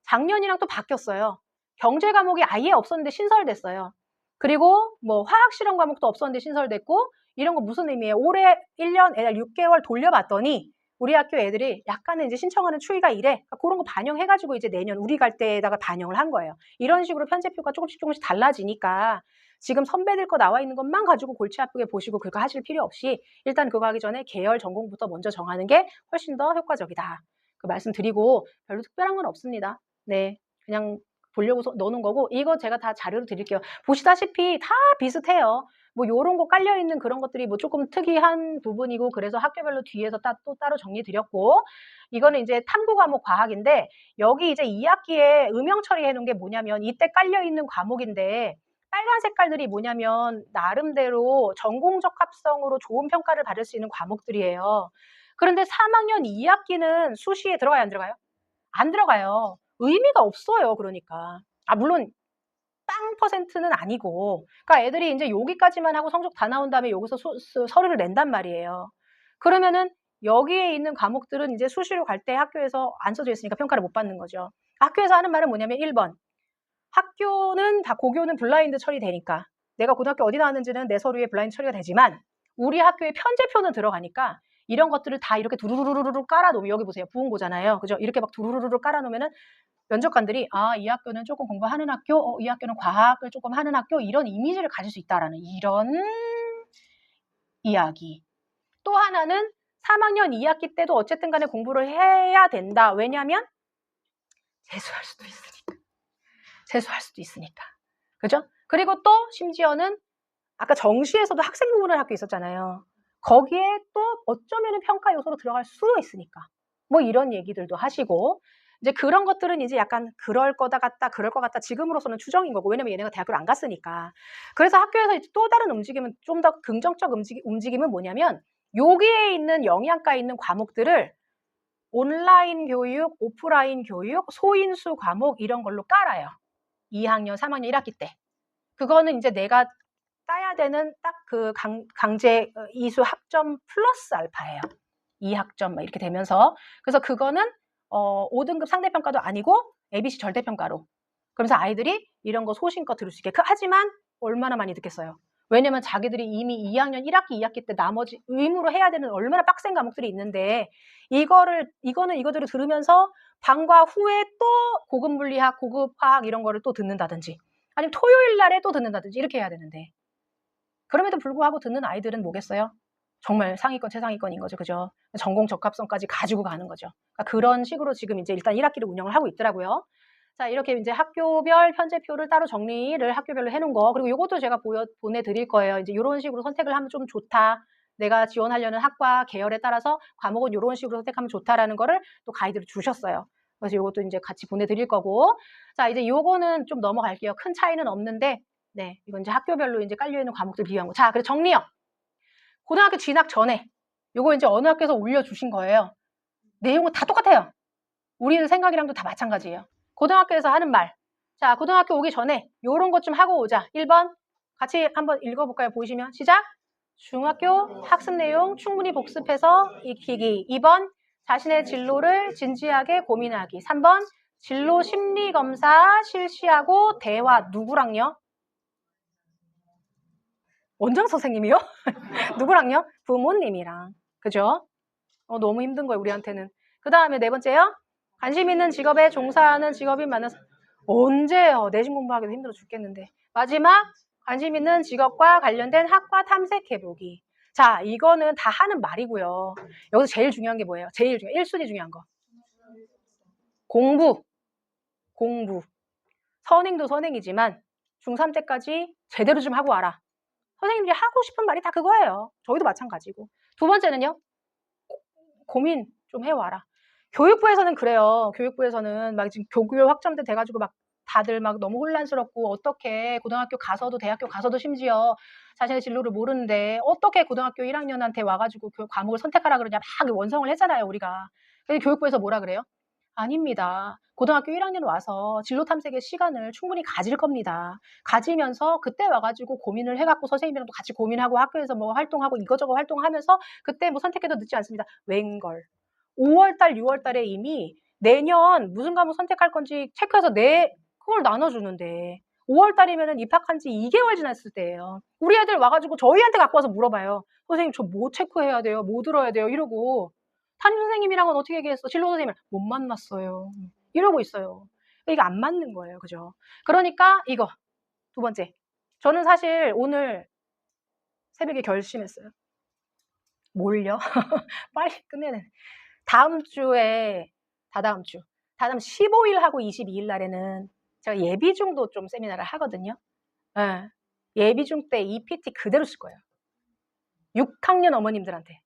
[SPEAKER 1] 작년이랑 또 바뀌었어요. 경제 과목이 아예 없었는데 신설됐어요. 그리고 뭐 화학 실험 과목도 없었는데 신설됐고 이런 거 무슨 의미예요? 올해 1년, 6개월 돌려봤더니 우리 학교 애들이 약간은 이제 신청하는 추이가 이래. 그러니까 그런 거 반영해가지고 이제 내년 우리 갈 때에다가 반영을 한 거예요. 이런 식으로 편제표가 조금씩 달라지니까 지금 선배들 거 나와 있는 것만 가지고 골치 아프게 보시고 그거 하실 필요 없이 일단 그거 하기 전에 계열 전공부터 먼저 정하는 게 훨씬 더 효과적이다. 그 말씀드리고 별로 특별한 건 없습니다. 네, 그냥 보려고 넣어놓은 거고 이거 제가 다 자료로 드릴게요. 보시다시피 다 비슷해요. 뭐 요런 거 깔려있는 그런 것들이 뭐 조금 특이한 부분이고 그래서 학교별로 뒤에서 또 따로 정리 드렸고 이거는 이제 탐구 과목 과학인데 여기 이제 2학기에 음영 처리해 놓은 게 뭐냐면 이때 깔려있는 과목인데 빨간 색깔들이 뭐냐면 나름대로 전공 적합성으로 좋은 평가를 받을 수 있는 과목들이에요. 그런데 3학년 2학기는 수시에 들어가요, 안 들어가요? 안 들어가요. 의미가 없어요, 그러니까. 물론 빵 퍼센트는 아니고 그러니까 애들이 이제 여기까지만 하고 성적 다 나온 다음에 여기서 서류를 낸단 말이에요. 그러면은 여기에 있는 과목들은 이제 수시로 갈 때 학교에서 안 써져 있으니까 평가를 못 받는 거죠. 학교에서 하는 말은 뭐냐면 1번 학교는 다 고교는 블라인드 처리되니까 내가 고등학교 어디 나왔는지는 내 서류에 블라인드 처리가 되지만 우리 학교에 편제표는 들어가니까 이런 것들을 다 이렇게 두루루루루 깔아놓으면 여기 보세요. 부흥고잖아요. 그죠? 이렇게 막 두루루루루 깔아놓으면은 면접관들이 이 학교는 조금 공부하는 학교, 이 학교는 과학을 조금 하는 학교 이런 이미지를 가질 수 있다라는 이런 이야기. 또 하나는 3학년 2학기 때도 어쨌든 간에 공부를 해야 된다. 왜냐하면 재수할 수도 있으니까. 재수할 수도 있으니까. 그죠? 그리고 또 심지어는 아까 정시에서도 학생 부문을 학교 있었잖아요. 거기에 또 어쩌면 평가 요소로 들어갈 수도 있으니까. 뭐 이런 얘기들도 하시고 이제 그런 것들은 이제 약간 그럴 거다 같다 그럴 것 같다 지금으로서는 추정인 거고 왜냐면 얘네가 대학교를 안 갔으니까. 그래서 학교에서 이제 또 다른 움직임은 좀 더 긍정적 움직임은 뭐냐면 여기에 있는 영양가 있는 과목들을 온라인 교육, 오프라인 교육, 소인수 과목 이런 걸로 깔아요. 2학년, 3학년 1학기 때. 그거는 이제 내가 따야 되는 딱 그 강제 이수 학점 플러스 알파예요. 2학점 막 이렇게 되면서 그래서 그거는 5등급 상대평가도 아니고 ABC 절대평가로 그러면서 아이들이 이런 거 소신껏 들을 수 있게 하지만 얼마나 많이 듣겠어요. 왜냐면 자기들이 이미 2학년 1학기, 2학기 때 나머지 의무로 해야 되는 얼마나 빡센 과목들이 있는데 이거는 이거들을 들으면서 방과 후에 또 고급 물리학, 고급 화학 이런 거를 또 듣는다든지 아니면 토요일 날에 또 듣는다든지 이렇게 해야 되는데 그럼에도 불구하고 듣는 아이들은 뭐겠어요? 정말 상위권, 최상위권인 거죠. 그죠? 전공 적합성까지 가지고 가는 거죠. 그러니까 그런 식으로 지금 이제 일단 1학기를 운영을 하고 있더라고요. 자, 이렇게 이제 학교별 편제표를 따로 정리를 학교별로 해놓은 거. 그리고 이것도 제가 보내드릴 거예요. 이제 이런 식으로 선택을 하면 좀 좋다. 내가 지원하려는 학과 계열에 따라서 과목은 이런 식으로 선택하면 좋다라는 거를 또 가이드를 주셨어요. 그래서 이것도 이제 같이 보내드릴 거고. 자, 이제 요거는 좀 넘어갈게요. 큰 차이는 없는데, 네, 이건 이제 학교별로 이제 깔려있는 과목들 비교한 거. 자, 그래서 정리요. 고등학교 진학 전에 요거 이제 어느 학교에서 올려주신 거예요. 내용은 다 똑같아요. 우리는 생각이랑도 다 마찬가지예요. 고등학교에서 하는 말. 자, 고등학교 오기 전에 요런 것 좀 하고 오자. 1번 같이 한번 읽어볼까요? 보이시면 시작. 중학교 학습 내용 충분히 복습해서 익히기. 2번 자신의 진로를 진지하게 고민하기. 3번 진로 심리 검사 실시하고 대화. 누구랑요? 원장 선생님이요? 누구랑요? 부모님이랑. 그죠? 너무 힘든 거예요, 우리한테는. 그 다음에 네 번째요. 관심 있는 직업에 종사하는 직업인 만나서 언제요? 내신 공부하기도 힘들어 죽겠는데. 마지막 관심 있는 직업과 관련된 학과 탐색해보기. 자, 이거는 다 하는 말이고요. 여기서 제일 중요한 게 뭐예요? 제일 중요한 1순위 중요한 거. 공부. 선행도 선행이지만 중3 때까지 제대로 좀 하고 와라. 선생님들이 하고 싶은 말이 다 그거예요. 저희도 마찬가지고. 두 번째는요. 고민 좀 해와라. 교육부에서는 그래요. 교육부에서는 막 지금 교규 확정돼 돼가지고 막 다들 막 너무 혼란스럽고 어떻게 고등학교 가서도 대학교 가서도 심지어 자신의 진로를 모르는데 어떻게 고등학교 1학년한테 와가지고 그 과목을 선택하라 그러냐 막 원성을 했잖아요, 우리가. 근데 교육부에서 뭐라 그래요? 아닙니다. 고등학교 1학년 와서 진로 탐색의 시간을 충분히 가질 겁니다. 가지면서 그때 와가지고 고민을 해갖고 선생님이랑도 같이 고민하고 학교에서 뭐 활동하고 이거저거 활동하면서 그때 뭐 선택해도 늦지 않습니다. 웬걸. 5월달, 6월달에 이미 내년 무슨 과목 선택할 건지 체크해서 그걸 나눠주는데 5월달이면 입학한 지 2개월 지났을 때예요. 우리 애들 와가지고 저희한테 갖고 와서 물어봐요. 선생님 저 뭐 체크해야 돼요? 뭐 들어야 돼요? 이러고 담임 선생님이랑은 어떻게 얘기했어? 진로 선생님을 못 만났어요. 이러고 있어요. 이게 안 맞는 거예요. 그죠? 그러니까 이거 두 번째. 저는 사실 오늘 새벽에 결심했어요. 뭘요? 빨리 끝내네. 다다음 15일하고 22일 날에는 제가 예비중도 좀 세미나를 하거든요. 네. 예비중 때 이 PT 그대로 쓸 거예요. 6학년 어머님들한테.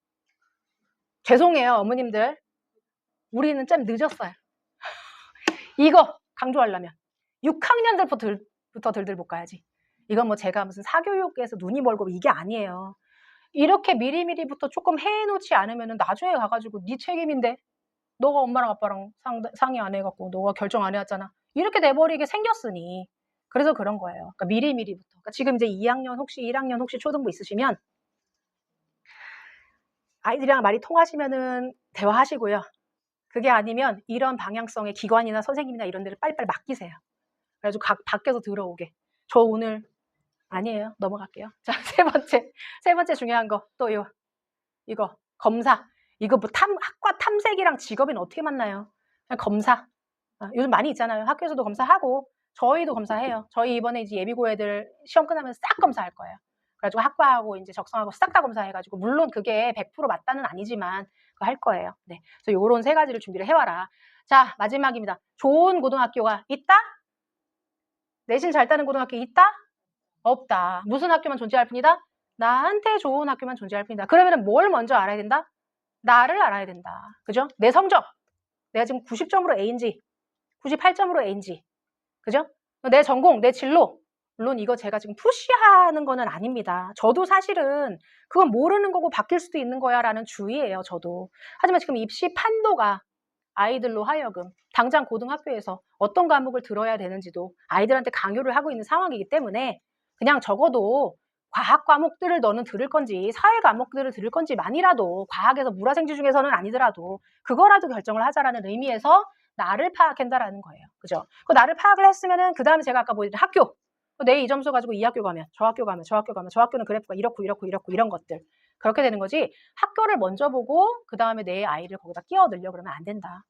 [SPEAKER 1] 죄송해요, 어머님들. 우리는 좀 늦었어요. 이거 강조하려면 6학년들부터 들들 볶아야지. 이건 뭐 제가 무슨 사교육에서 눈이 멀고 이게 아니에요. 이렇게 미리미리부터 조금 해놓지 않으면 나중에 가가지고 네 책임인데 너가 엄마랑 아빠랑 상의 안 해갖고 너가 결정 안 해왔잖아. 이렇게 돼버리게 생겼으니 그래서 그런 거예요. 그러니까 미리미리부터. 그러니까 지금 이제 2학년 혹시 1학년 혹시 초등부 있으시면 아이들이랑 말이 통하시면은 대화하시고요. 그게 아니면 이런 방향성의 기관이나 선생님이나 이런 데를 빨리빨리 맡기세요. 그래가지고 밖에서 들어오게. 저 오늘 아니에요. 넘어갈게요. 자, 세 번째 중요한 거 또 이거 검사. 이거 뭐 학과 탐색이랑 직업인 어떻게 만나요? 그냥 검사. 요즘 많이 있잖아요. 학교에서도 검사하고 저희도 검사해요. 저희 이번에 이제 예비고 애들 시험 끝나면 싹 검사할 거예요. 그래가지고 학과하고 이제 적성하고 싹 다 검사해가지고 물론 그게 100% 맞다는 아니지만 그거 할 거예요. 네, 그래서 요런 세 가지를 준비를 해와라. 자, 마지막입니다. 좋은 고등학교가 있다? 내신 잘 따는 고등학교 있다? 없다. 무슨 학교만 존재할 뿐이다? 나한테 좋은 학교만 존재할 뿐이다. 그러면 뭘 먼저 알아야 된다? 나를 알아야 된다. 그죠? 내 성적. 내가 지금 90점으로 A인지 98점으로 A인지. 그죠? 내 전공, 내 진로. 물론 이거 제가 지금 푸시하는 거는 아닙니다. 저도 사실은 그건 모르는 거고 바뀔 수도 있는 거야 라는 주의예요. 저도. 하지만 지금 입시 판도가 아이들로 하여금 당장 고등학교에서 어떤 과목을 들어야 되는지도 아이들한테 강요를 하고 있는 상황이기 때문에 그냥 적어도 과학 과목들을 너는 들을 건지 사회 과목들을 들을 건지만이라도 과학에서 물화생지 중에서는 아니더라도 그거라도 결정을 하자라는 의미에서 나를 파악한다라는 거예요. 그죠? 그 나를 파악을 했으면은 그 다음에 제가 아까 보여드린 학교. 내 이 점수 가지고 이 학교 가면 저 학교 가면 저 학교 가면 저 학교는 그래프가 이렇고 이런 것들. 그렇게 되는 거지. 학교를 먼저 보고 그 다음에 내 아이를 거기다 끼워 넣으려고 그러면 안 된다.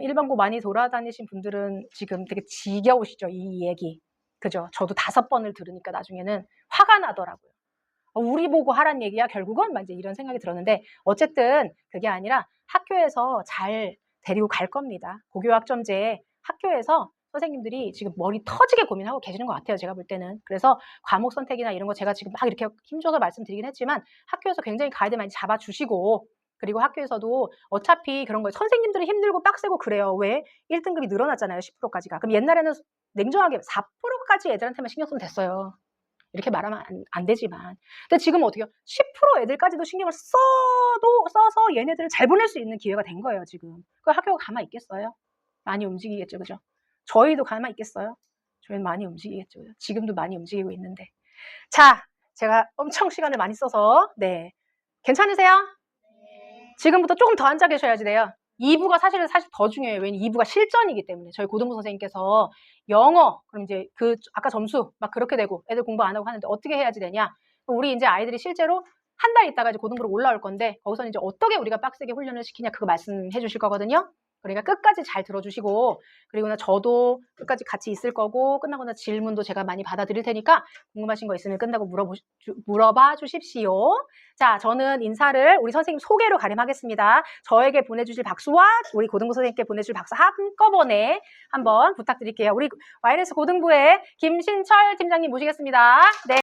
[SPEAKER 1] 일반고 많이 돌아다니신 분들은 지금 되게 지겨우시죠, 이 얘기. 그죠? 저도 5번을 들으니까 나중에는 화가 나더라고요. 우리 보고 하란 얘기야, 결국은? 막 이제 이런 생각이 들었는데, 어쨌든 그게 아니라 학교에서 잘 데리고 갈 겁니다. 고교학점제 학교에서 선생님들이 지금 머리 터지게 고민하고 계시는 것 같아요, 제가 볼 때는. 그래서 과목 선택이나 이런 거 제가 지금 막 이렇게 힘줘서 말씀드리긴 했지만 학교에서 굉장히 가이드 많이 잡아주시고 그리고 학교에서도 어차피 그런 거예요. 선생님들이 힘들고 빡세고 그래요. 왜? 1등급이 늘어났잖아요, 10%까지가. 그럼 옛날에는 냉정하게 4%까지 애들한테만 신경 쓰면 됐어요. 이렇게 말하면 안 되지만. 근데 지금 어떻게요? 10% 애들까지도 신경을 써서 얘네들을 잘 보낼 수 있는 기회가 된 거예요, 지금. 그 학교가 가만히 있겠어요? 많이 움직이겠죠, 그죠? 저희도 가만히 있겠어요? 저희는 많이 움직이겠죠. 그죠? 지금도 많이 움직이고 있는데. 자, 제가 엄청 시간을 많이 써서. 네. 괜찮으세요? 지금부터 조금 더 앉아 계셔야지 돼요. 2부가 사실 더 중요해요. 왜냐면 2부가 실전이기 때문에. 저희 고등부 선생님께서 영어, 그럼 이제 아까 점수 막 그렇게 되고 애들 공부 안 하고 하는데 어떻게 해야지 되냐? 우리 이제 아이들이 실제로 한 달 있다가 이제 고등부로 올라올 건데 거기서는 이제 어떻게 우리가 빡세게 훈련을 시키냐 그거 말씀해 주실 거거든요. 그러니까 끝까지 잘 들어주시고, 그리고 나 저도 끝까지 같이 있을 거고, 끝나고 나 질문도 제가 많이 받아드릴 테니까 궁금하신 거 있으면 끝나고 물어봐 주십시오. 자, 저는 인사를 우리 선생님 소개로 가림하겠습니다. 저에게 보내주실 박수와 우리 고등부 선생님께 보내주실 박수 한꺼번에 한번 부탁드릴게요. 우리 YNS 고등부의 김신철 팀장님 모시겠습니다. 네.